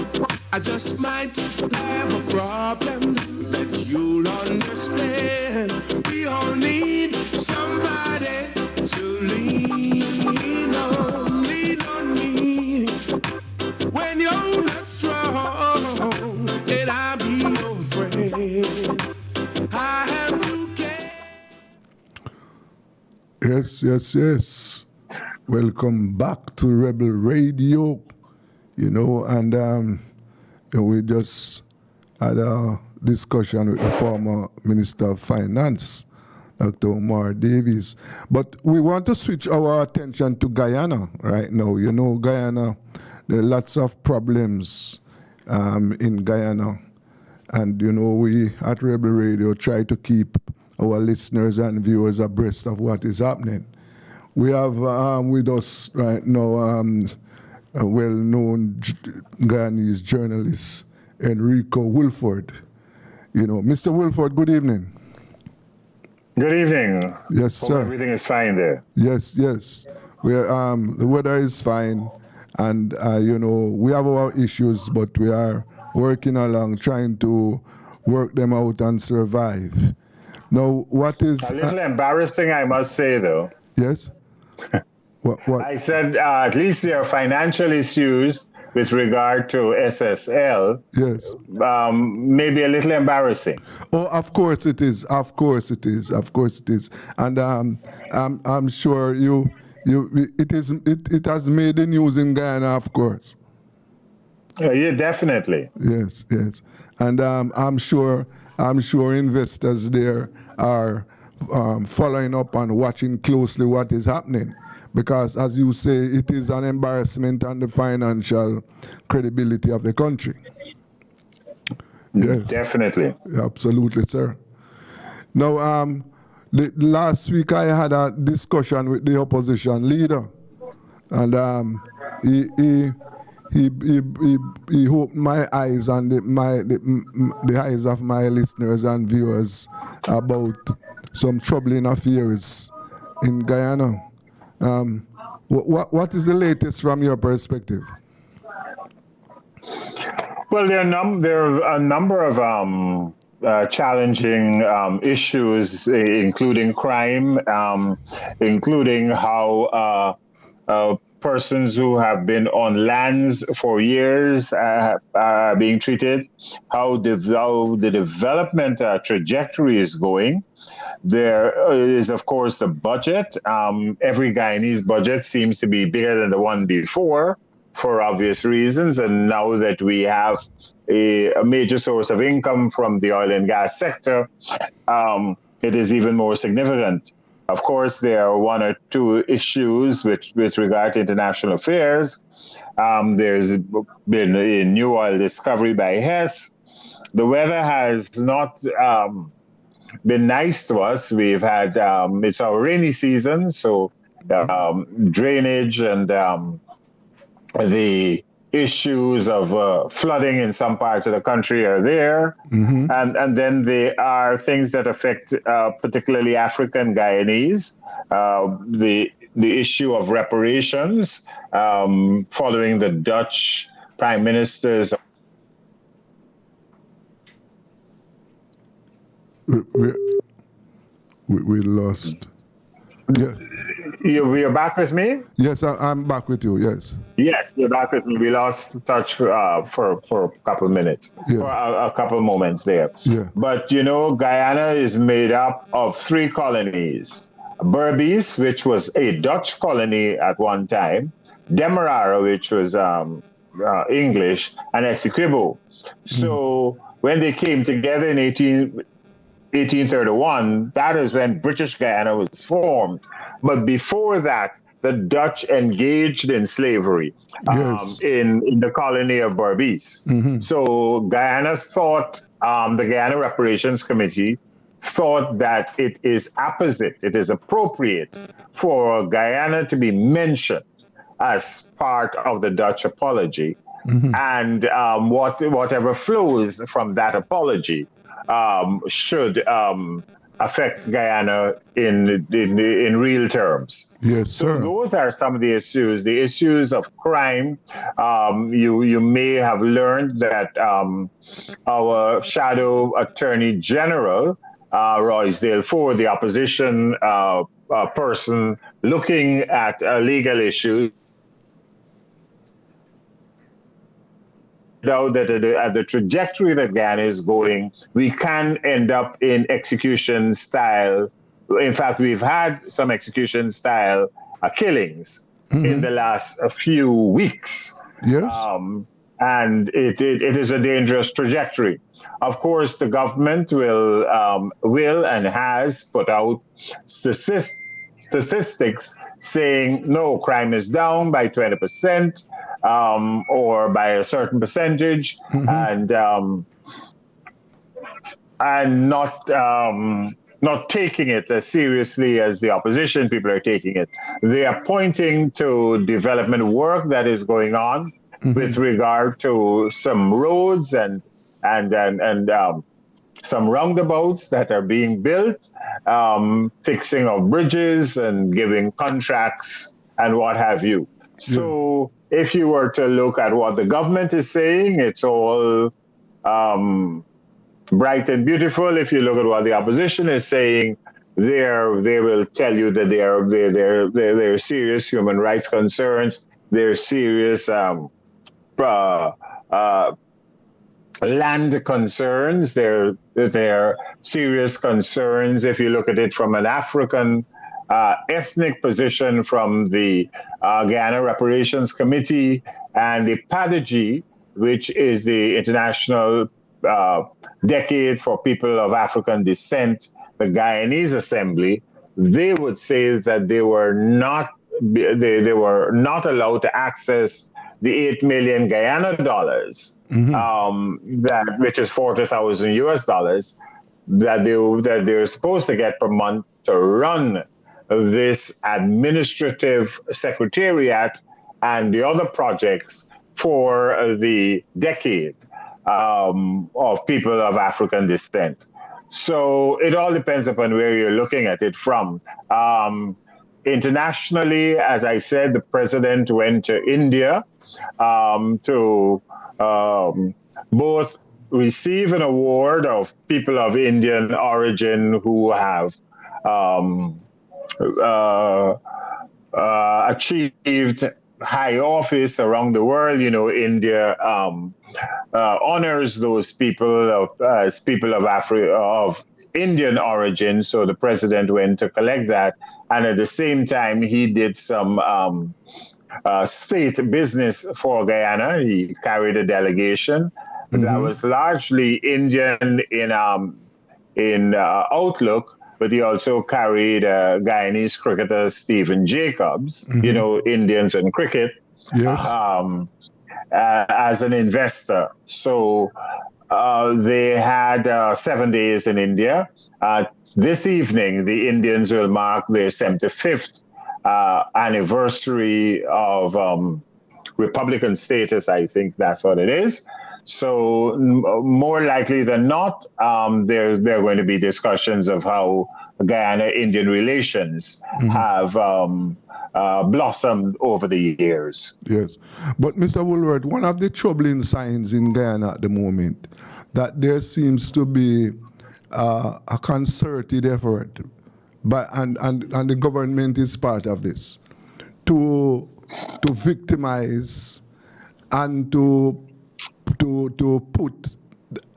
I just might have a problem that you'll understand. We all need somebody to lean on. Lean on me when you're not strong, and I'm Yes. Welcome back to Rebel Radio. And we just had a discussion with the former Minister of Finance, Dr. Omar Davies. But we want to switch our attention to Guyana right now. Guyana, there are lots of problems in Guyana. And, we at Rebel Radio try to keep our listeners and viewers abreast of what is happening. We have with us right now a well-known Guyanese journalist, Enrico Wilford. Mr. Wilford, good evening. Good evening. Yes, Hope sir. everything is fine there. Yes. The weather is fine, and we have our issues, but we are working along, trying to work them out and survive. Now, what is A little embarrassing, I must say, though. Yes. What? I said at least there are financial issues with regard to SSL. Yes. Maybe a little embarrassing. Oh, of course it is. And I'm sure it has made the news in Guyana, of course. Yeah, definitely. Yes. And I'm sure investors there are following up and watching closely what is happening, because, as you say, it is an embarrassment on the financial credibility of the country. Yes. Definitely. Absolutely, sir. Now, last week I had a discussion with the opposition leader, and he opened my eyes and the eyes of my listeners and viewers about some troubling affairs in Guyana. What is the latest from your perspective? Well, there are a number of challenging issues, including crime, including how persons who have been on lands for years are being treated, how the development trajectory is going. There is, of course, the budget. Every Guyanese budget seems to be bigger than the one before, for obvious reasons. And now that we have a major source of income from the oil and gas sector, it is even more significant. Of course, there are one or two issues with regard to international affairs. There's been a new oil discovery by Hess. The weather has not been nice to us. We've had, it's our rainy season, so drainage and the issues of flooding in some parts of the country are there. Mm-hmm. And then there are things that affect particularly African Guyanese. The issue of reparations following the Dutch Prime Minister's. We lost. Yeah. You're back with me? Yes, I'm back with you, yes. Yes, you're back with me. We lost touch for a couple of minutes, for a couple of moments there. Yeah. But, Guyana is made up of 3 colonies. Berbice, which was a Dutch colony at one time, Demerara, which was English, and Essequibo. So when they came together in 1831, that is when British Guyana was formed. But before that, the Dutch engaged in slavery in the colony of Berbice. Mm-hmm. So Guyana thought, the Guyana Reparations Committee thought that it is apposite, it is appropriate for Guyana to be mentioned as part of the Dutch apology. Mm-hmm. And whatever flows from that apology should affect Guyana in real terms. Yes, sir. So those are some of the issues. The issues of crime. You may have learned that our shadow attorney general, Roysdale Ford, the opposition person looking at legal issues, now that at the trajectory that Guyana is going, we can end up in execution-style in fact, we've had some execution-style killings in the last few weeks. Yes. And it is a dangerous trajectory. Of course, the government will and has put out statistics saying no, crime is down by 20% or by a certain percentage, and not taking it as seriously as the opposition people are taking it. They are pointing to development work that is going on with regard to some roads and some roundabouts that are being built, fixing of bridges and giving contracts and what have you. So if you were to look at what the government is saying, it's all bright and beautiful. If you look at what the opposition is saying, they will tell you that they're serious human rights concerns. They're serious land concerns. They're serious concerns. If you look at it from an African ethnic position, from the Guyana Reparations Committee and the PADG, which is the International Decade for People of African Descent, the Guyanese Assembly, they would say that they were not allowed to access the 8 million Guyana dollars, which is $40,000 US dollars, that they're supposed to get per month to run this administrative secretariat and the other projects for the decade of people of African descent. So it all depends upon where you're looking at it from. Internationally, as I said, the president went to India to both receive an award of people of Indian origin who have achieved high office around the world. You know, India honors those people as people of of Indian origin. So the president went to collect that, and at the same time, he did some state business for Guyana. He carried a delegation that was largely Indian in outlook, but he also carried Guyanese cricketer Stephen Jacobs, you know, Indians and cricket, as an investor. So they had 7 days in India. This evening, the Indians will mark their 75th anniversary of Republican status. I think that's what it is. So more likely than not, there are going to be discussions of how Guyana-Indian relations have blossomed over the years. Yes. But Mr. Woolworth, one of the troubling signs in Guyana at the moment, that there seems to be a concerted effort, and the government is part of this, to victimize and to put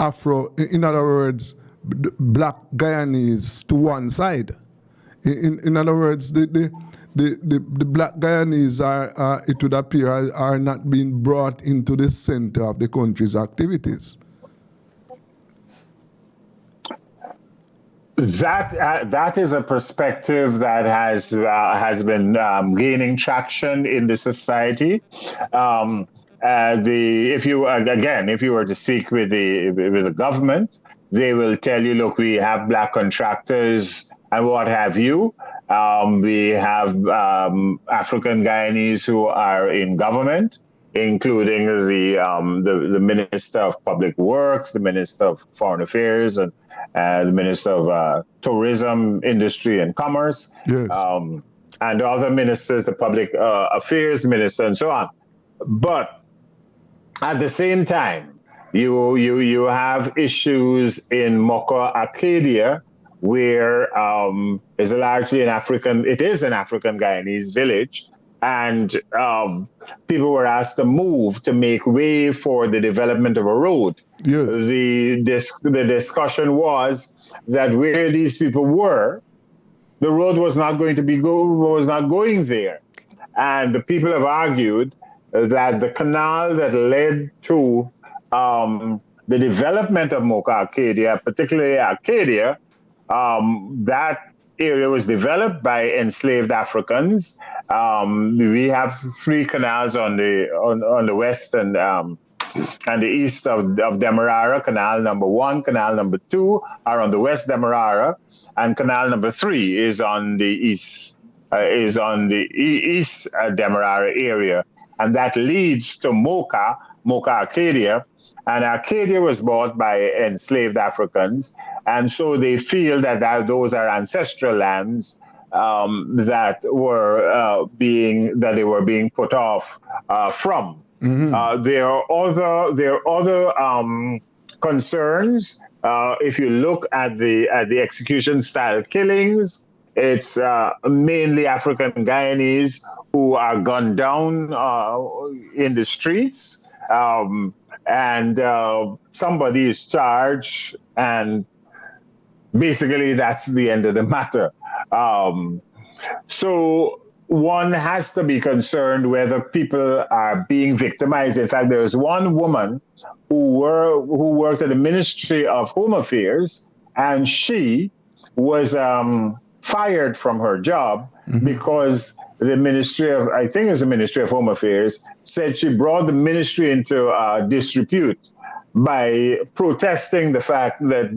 Afro, in other words, black Guyanese to one side. In other words, the black Guyanese are, it would appear, are not being brought into the center of the country's activities. That is a perspective that has been gaining traction in the society. If you were to speak with the government, they will tell you, look, we have black contractors and what have you. We have African Guyanese who are in government, including the Minister of Public Works, the Minister of Foreign Affairs, and the Minister of Tourism, Industry and Commerce, and other ministers, the Public Affairs Minister, and so on. But at the same time, you have issues in Moko, Arcadia, where is largely an African Guyanese village, and people were asked to move to make way for the development of a road. Yes. The discussion was that where these people were, the road was not going there. And the people have argued that the canal that led to the development of Mocha Arcadia, particularly Arcadia, that area was developed by enslaved Africans. We have 3 canals on the west and the east of Demerara. Canal number 1, canal number 2 are on the west Demerara, and canal number 3 is on the east east Demerara area, and that leads to Mocha Arcadia. And Arcadia was bought by enslaved Africans, and so they feel that those are ancestral lands that they were being put off from. Mm-hmm. There are other concerns. If you look at the execution style killings, it's mainly African Guyanese who are gunned down in the streets, and somebody is charged, and basically that's the end of the matter. So one has to be concerned whether people are being victimized. In fact, there was one woman who worked at the Ministry of Home Affairs, and she was fired from her job because the Ministry of Home Affairs said she brought the ministry into disrepute by protesting the fact that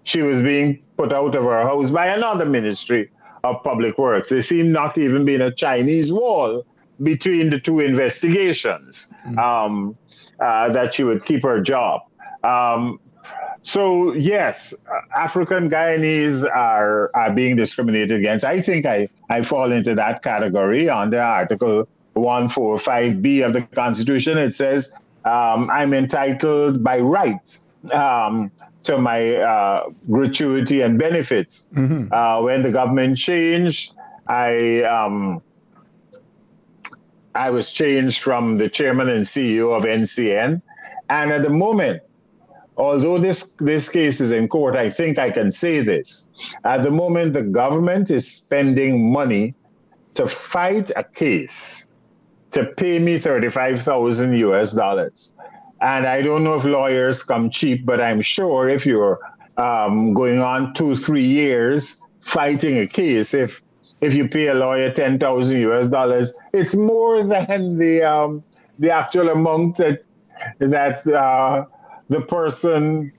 she was being put out of her house by another Ministry of Public Works. There seemed not to even be a Chinese wall between the 2 investigations that she would keep her job. So yes, African Guyanese are being discriminated against. I think I fall into that category under Article 145B of the Constitution. It says I'm entitled by right to my gratuity and benefits. Mm-hmm. When the government changed, I was changed from the chairman and CEO of NCN, and at the moment, although this case is in court, I think I can say this. At the moment, the government is spending money to fight a case to pay me $35,000 US. And I don't know if lawyers come cheap, but I'm sure if you're going on 2-3 years fighting a case, if you pay a lawyer $10,000 US, it's more than the actual amount that the person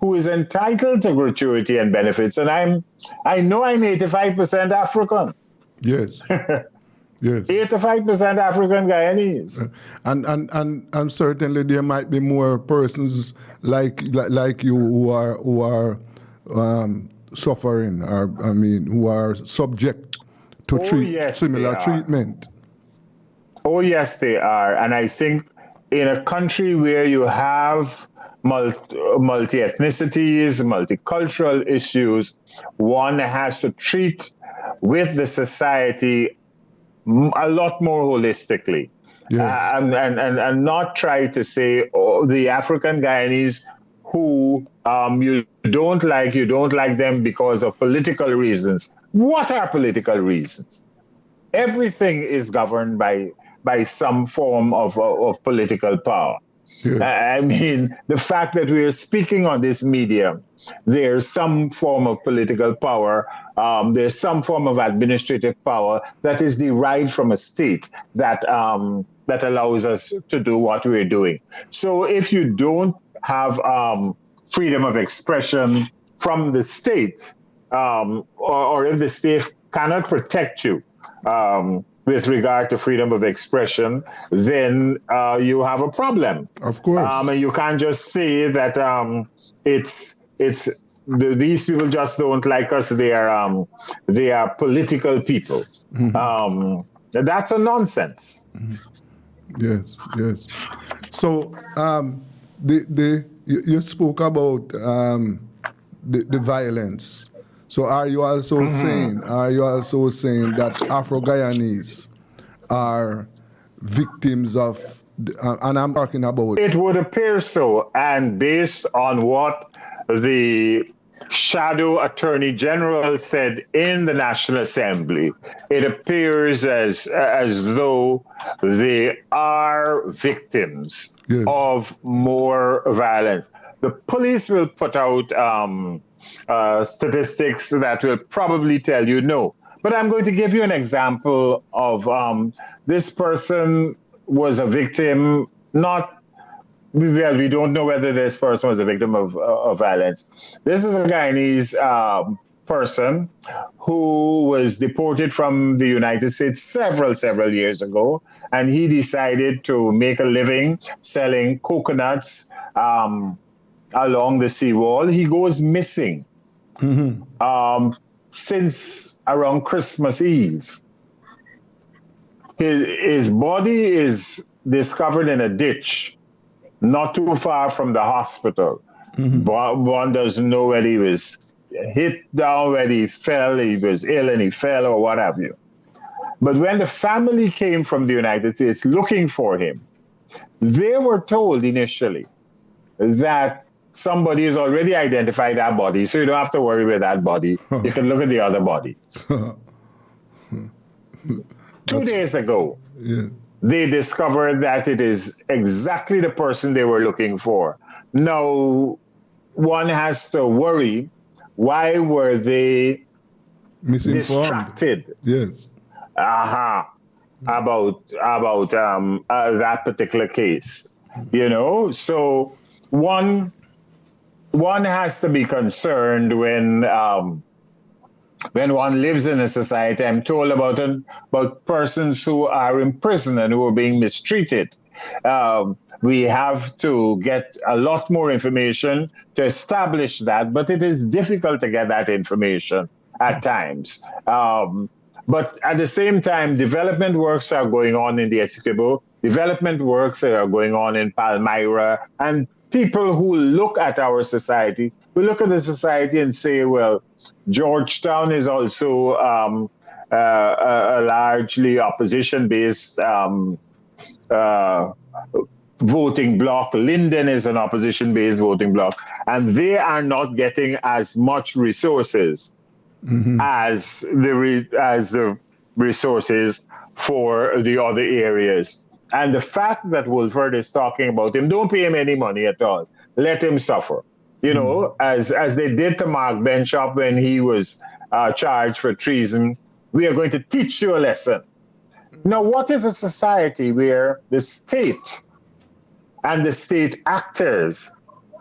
who is entitled to gratuity and benefits. And I know I'm 85% African. Yes. Yes. 85% African Guyanese. And certainly there might be more persons like you who are suffering, or who are subject to similar treatment. Oh yes, they are. And I think in a country where you have multi-ethnicities, multicultural issues, one has to treat with the society a lot more holistically. Yes. And not try to say, the African Guyanese who you don't like them because of political reasons. What are political reasons? Everything is governed by some form of political power. Yes. The fact that we are speaking on this medium, there's some form of political power, there's some form of administrative power that is derived from a state that allows us to do what we're doing. So if you don't have freedom of expression from the state, or if the state cannot protect you with regard to freedom of expression, then you have a problem. Of course. And you can't just say that these people just don't like us. They are political people. Mm-hmm. That's a nonsense. Mm-hmm. Yes. So you spoke about the violence. So are you also saying that Afro-Guyanese are victims of, and I'm talking about... It would appear so, and based on what the Shadow Attorney General said in the National Assembly, it appears as though they are victims Yes. of more violence. The police will put out statistics that will probably tell you no. But I'm going to give you an example of this person was a victim, not well, we don't know whether this person was a victim of violence. This is a Guyanese person who was deported from the United States several years ago, and he decided to make a living selling coconuts along the seawall. He goes missing since around Christmas Eve. His body is discovered in a ditch not too far from the hospital. One doesn't know whether he was hit down, whether he fell, he was ill and he fell, or what have you. But when the family came from the United States looking for him, they were told initially that somebody has already identified that body, so you don't have to worry about that body. You can look at the other bodies. 2 days ago, they discovered that it is exactly the person they were looking for. Now, one has to worry, why were they distracted? Yes. About that particular case. You know, so one has to be concerned when one lives in a society. I'm told about persons who are in prison and who are being mistreated. We have to get a lot more information to establish that, but it is difficult to get that information at times. But at the same time, development works are going on in the Essequibo. Development works are going on in Palmyra. And people who look at our society, we look at the society and say, well, Georgetown is also a largely opposition-based voting bloc. Linden is an opposition-based voting bloc, and they are not getting as much resources as the resources for the other areas. And the fact that Wolford is talking about him, don't pay him any money at all. Let him suffer. You know, as they did to Mark Benchop when he was charged for treason, we are going to teach you a lesson. Now, what is a society where the state and the state actors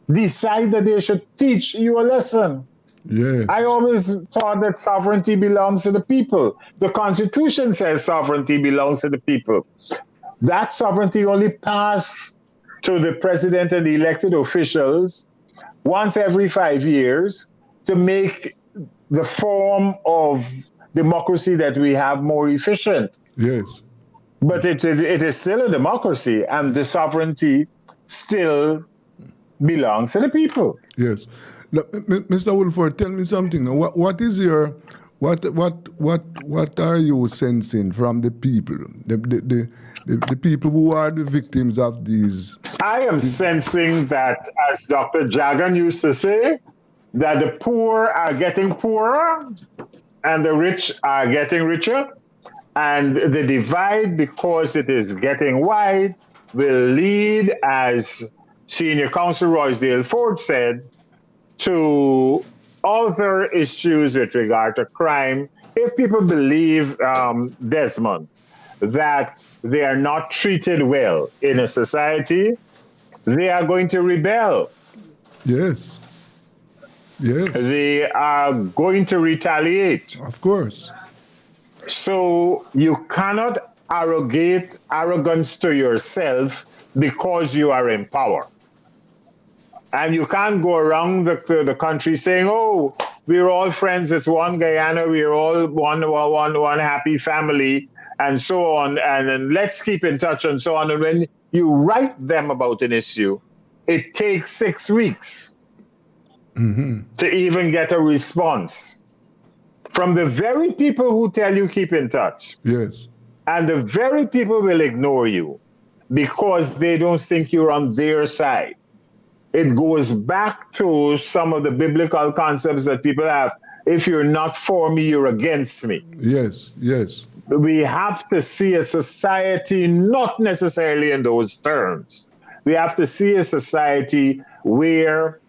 decide that they should teach you a lesson? Yes. I always thought that sovereignty belongs to the people. The Constitution says sovereignty belongs to the people. That sovereignty only passed to the president and the elected officials once every 5 years to make the form of democracy that we have more efficient. Yes. But it is still a democracy, and the sovereignty still belongs to the people. Yes. Now, Mr. Wolford, tell me something. Now, what is your what are you sensing from the people, the people who are the victims of these? I am sensing that, as Dr. Jagan used to say, that the poor are getting poorer and the rich are getting richer. And the divide, because it is getting wide, will lead, as Senior Counsel Roysdale Ford said, to other issues with regard to crime. If people believe, Desmond, that they are not treated well in a society, they are going to rebel. Yes. Yes. They are going to retaliate. Of course. So you cannot arrogate arrogance to yourself because you are in power. And you can't go around the country saying, oh, we're all friends, it's one Guyana, we're all one happy family, and so on, and let's keep in touch and so on. And when you write them about an issue, it takes 6 weeks to even get a response from the very people who tell you keep in touch. Yes. And the very people will ignore you because they don't think you're on their side. it goes back to some of the biblical concepts that people have. If you're not for me, you're against me. Yes, yes. We have to see a society not necessarily in those terms. We have to see a society where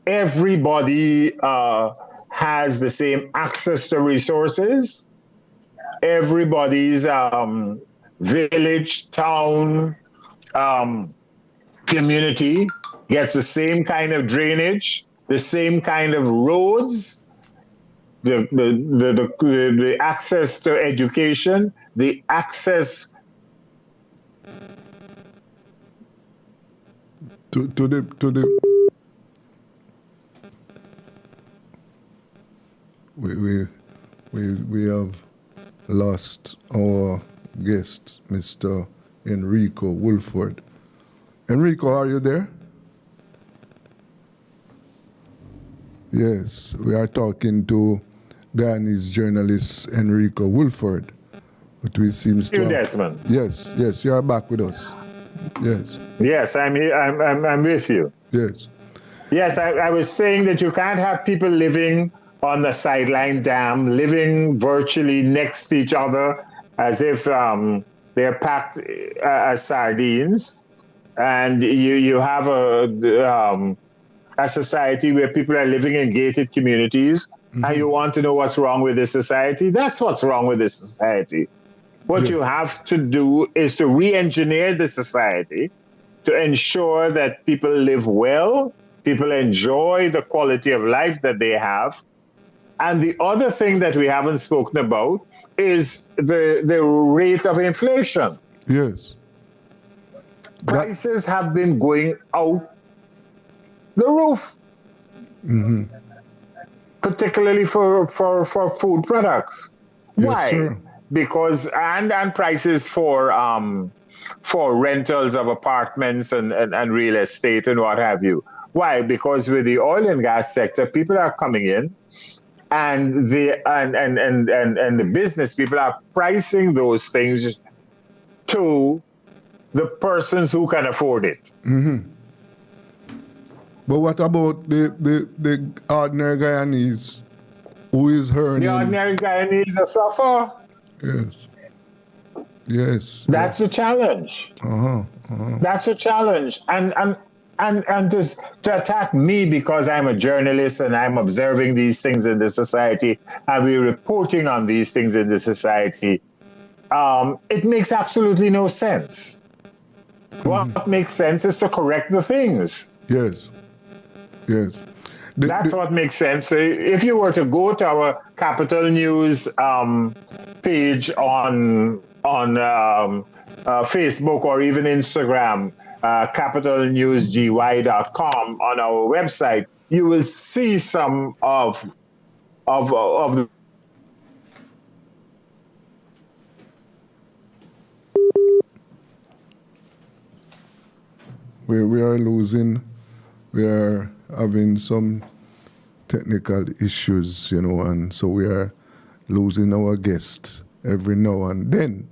everybody has the same access to resources. Everybody's village, town, community gets the same kind of drainage, the same kind of roads, the access to education, the access to the we have lost our guest, Mr. Enrico Wolford. Enrico, are you there? Yes, we are talking to Guyanese journalist Enrico Wolford. But we seems to Desmond. Yes, you are back with us. Yes. Yes, I'm here. I'm with you. Yes. Yes, I was saying that you can't have people living on the sideline dam, living virtually next to each other as if they're packed as sardines. And you have a society where people are living in gated communities, and you want to know what's wrong with this society. That's what's wrong with this society. What you have to do is to re-engineer the society to ensure that people live well, people enjoy the quality of life that they have. And the other thing that we haven't spoken about is the rate of inflation. Yes. Prices have been going out the roof, particularly for food products. Yes, Why? sir. Because and prices for rentals of apartments and real estate and what have you. Why? Because with the oil and gas sector, people are coming in, and the business people are pricing those things to the persons who can afford it. But what about the ordinary Guyanese who is earning? The ordinary Guyanese are suffer. Yes. Yes. That's a challenge. That's a challenge. And just to attack me because I'm a journalist and I'm observing these things in the society and we're reporting on these things in the society, it makes absolutely no sense. What makes sense is to correct the things. Yes. Yes. That's what makes sense. So if you were to go to our Capital News page on Facebook or even Instagram, capitalnewsgy.com on our website, you will see some of the we are having some technical issues, and so we are losing our guest every now and then.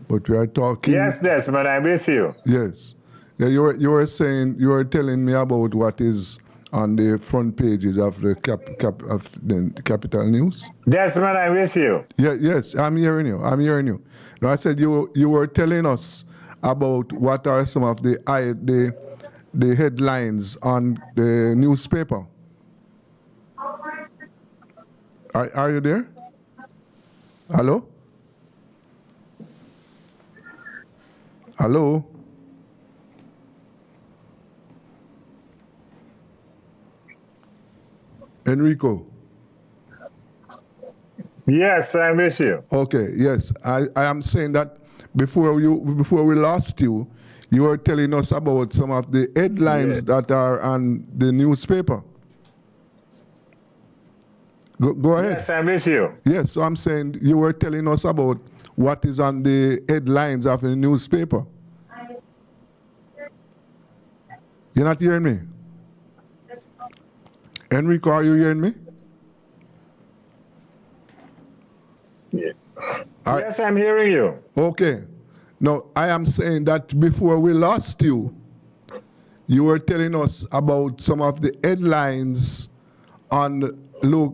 But we are talking. Yes, Desmond, I'm with you. Yes. Yeah, you were telling me about what is on the front pages of the Capital News. Desmond, I'm with you. Yeah, yes, I'm hearing you. No, I said you were telling us about what are some of the headlines on the newspaper. Are you there? Hello? Hello? Enrico? Yes, I'm with you. Okay, yes. I am saying that before we lost you, you were telling us about some of the headlines that are on the newspaper. Go ahead. Yes, I'm with you. Yes, so I'm saying you were telling us about what is on the headlines of the newspaper. You're not hearing me? Enrico, are you hearing me? Yes, I'm hearing you. Okay. No, I am saying that before we lost you, you were telling us about some of the headlines on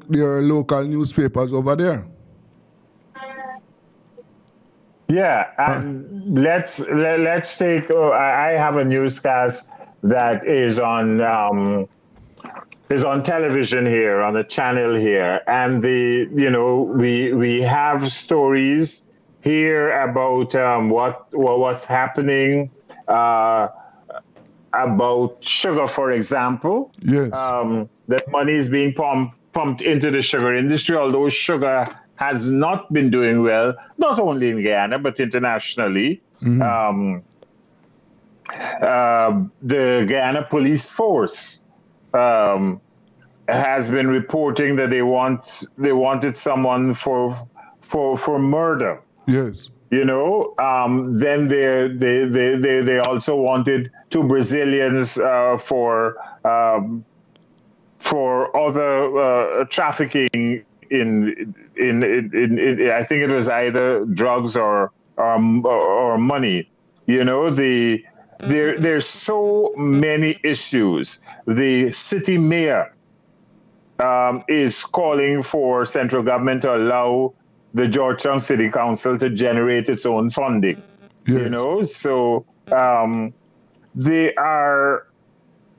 your local newspapers over there. Yeah, and let's take. I have a newscast that is on television here, on the channel here, and we have stories here about what's happening about sugar, for example. Yes. That money is being pumped into the sugar industry, although sugar has not been doing well, not only in Guyana, but internationally. The Guyana police force has been reporting that they wanted someone for murder. Yes. Then they also wanted 2 Brazilians for other trafficking in I think it was either drugs or money. There's so many issues. The city mayor is calling for central government to allow the Georgetown City Council to generate its own funding. Yes. So there are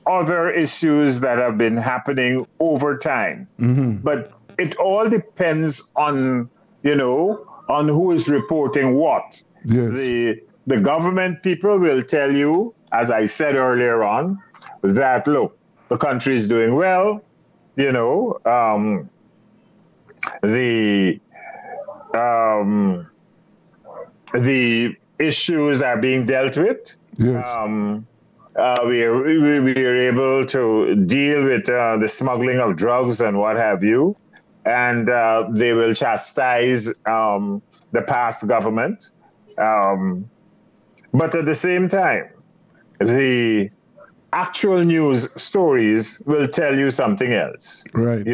other issues that have been happening over time. But it all depends on who is reporting what. Yes. The government people will tell you, as I said earlier on, that look, the country is doing well. The issues are being dealt with. Yes. We are able to deal with the smuggling of drugs and what have you, and they will chastise the past government. But at the same time, the actual news stories will tell you something else. Right.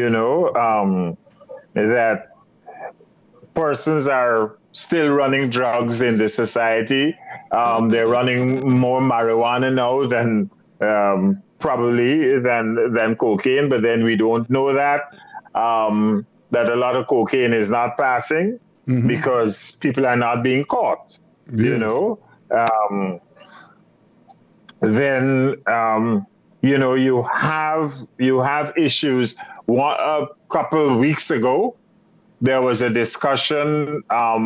That persons are still running drugs in this society. They're running more marijuana now than probably than cocaine, but then we don't know that a lot of cocaine is not passing because people are not being caught. Yes. Then you have issues. A couple of weeks ago, there was a discussion, a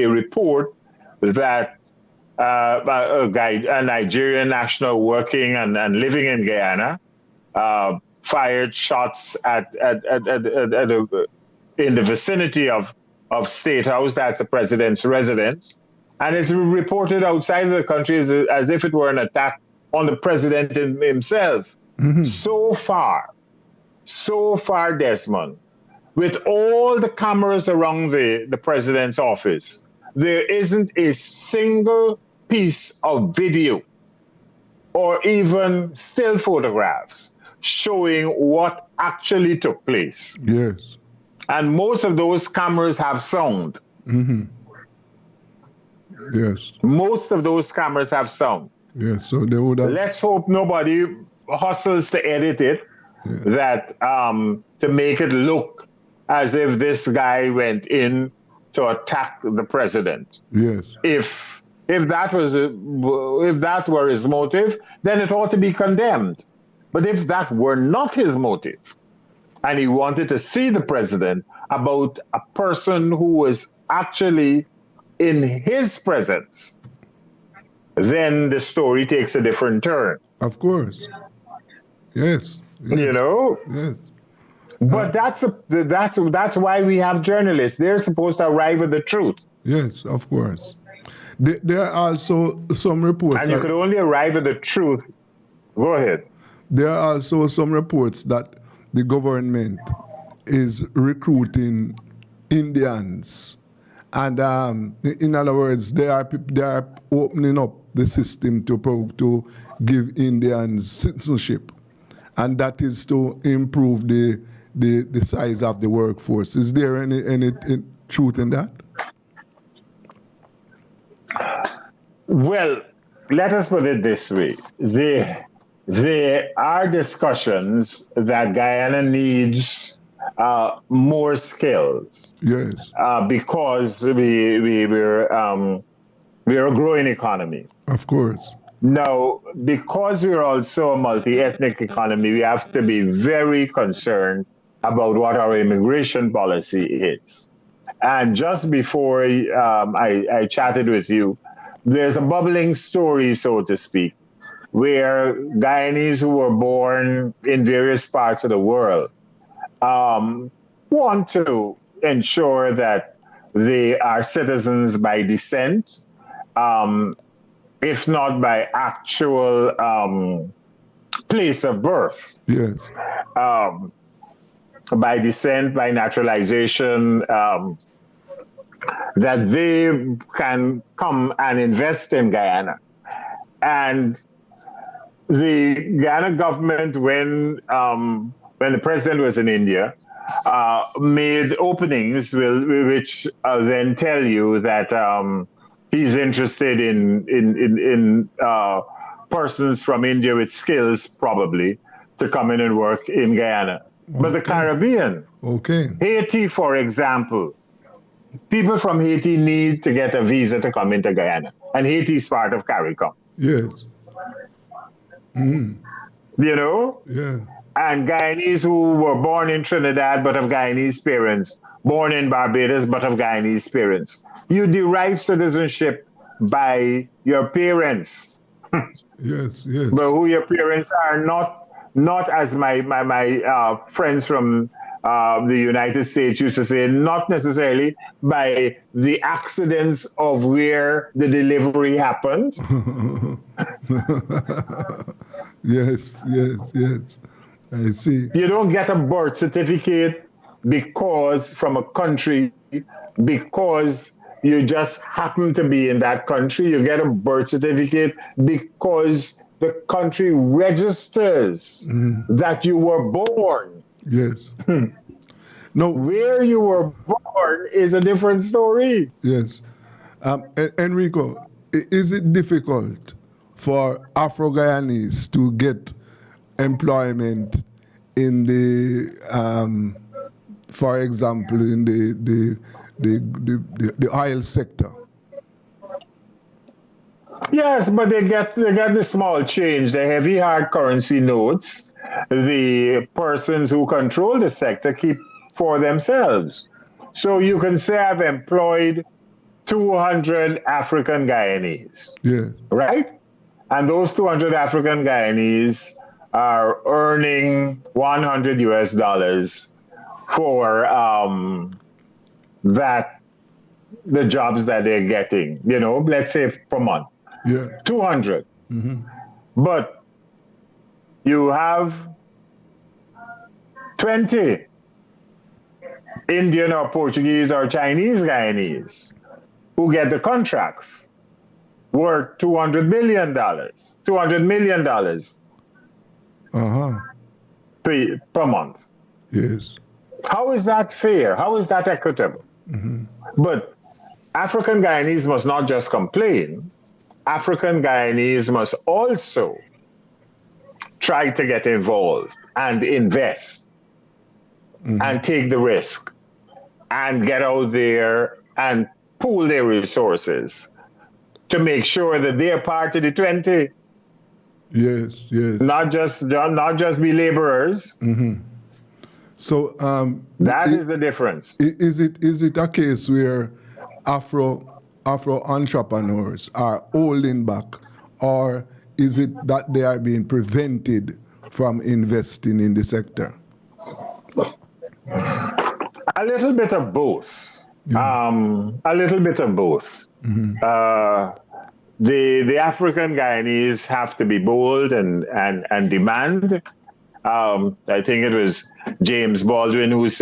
report that a Nigerian national working and living in Guyana fired shots in the vicinity of State House, that's the president's residence, and it's reported outside of the country as if it were an attack on the president himself. So far, Desmond, with all the cameras around the president's office, there isn't a single piece of video or even still photographs showing what actually took place. Yes. And most of those cameras have sound. Yes. Most of those cameras have sound. Yes. So they would have. Let's hope nobody hustles to edit it, that to make it look as if this guy went in to attack the president. Yes. If that were his motive, then it ought to be condemned. But if that were not his motive, and he wanted to see the president about a person who was actually in his presence, then the story takes a different turn. Of course. Yes. Yes. But that's why we have journalists. They're supposed to arrive at the truth. Yes, of course. There are also some reports. And you could only arrive at the truth. Go ahead. There are also some reports that the government is recruiting Indians, and in other words, they are opening up the system to give Indians citizenship, and that is to improve the size of the workforce. Is there any truth in that? Well, let us put it this way. There are discussions that Guyana needs more skills. Yes. Because we're a growing economy. Of course. Now, because we're also a multi-ethnic economy, we have to be very concerned about what our immigration policy is. And just before I chatted with you, there's a bubbling story, so to speak, where Guyanese who were born in various parts of the world want to ensure that they are citizens by descent, if not by actual place of birth. Yes. By descent, by naturalization, that they can come and invest in Guyana. And the Guyana government, when the president was in India, made openings which then tell you that he's interested in persons from India with skills, probably, to come in and work in Guyana. Okay. But the Caribbean, Haiti, for example, people from Haiti need to get a visa to come into Guyana, and Haiti is part of CARICOM. Yes. You know? Yeah. And Guyanese who were born in Trinidad but of Guyanese parents, born in Barbados but of Guyanese parents. You derive citizenship by your parents. Yes, yes. But who your parents are, not as my friends from the United States used to say, not necessarily by the accidents of where the delivery happened. Yes. I see. You don't get a birth certificate because from a country because you just happen to be in that country. You get a birth certificate because the country registers that you were born. Yes. No. Where you were born is a different story. Yes. Enrico, is it difficult for Afro-Guyanese to get employment in the, for example, in the oil sector? Yes, but they get the small change, the heavy hard currency notes. The persons who control the sector keep for themselves. So you can say I've employed 200 African Guyanese. Yeah. Right? And those 200 African Guyanese are earning $100 US for the jobs that they're getting, let's say per month. Yeah. 200. Mm-hmm. But you have 20 Indian or Portuguese or Chinese Guyanese who get the contracts worth $200 million. Per month. Yes. How is that fair? How is that equitable? Mm-hmm. But African Guyanese must not just complain. African Guyanese must also try to get involved and invest and take the risk and get out there and pool their resources to make sure that they're part of the 20. Yes. Not just be laborers. Mm-hmm. So that is the difference. Is it a case where Afro entrepreneurs are holding back, or is it that they are being prevented from investing in the sector? A little bit of both. Yeah. A little bit of both. Mm-hmm. The African Guyanese have to be bold and demand. I think it was James Baldwin who said,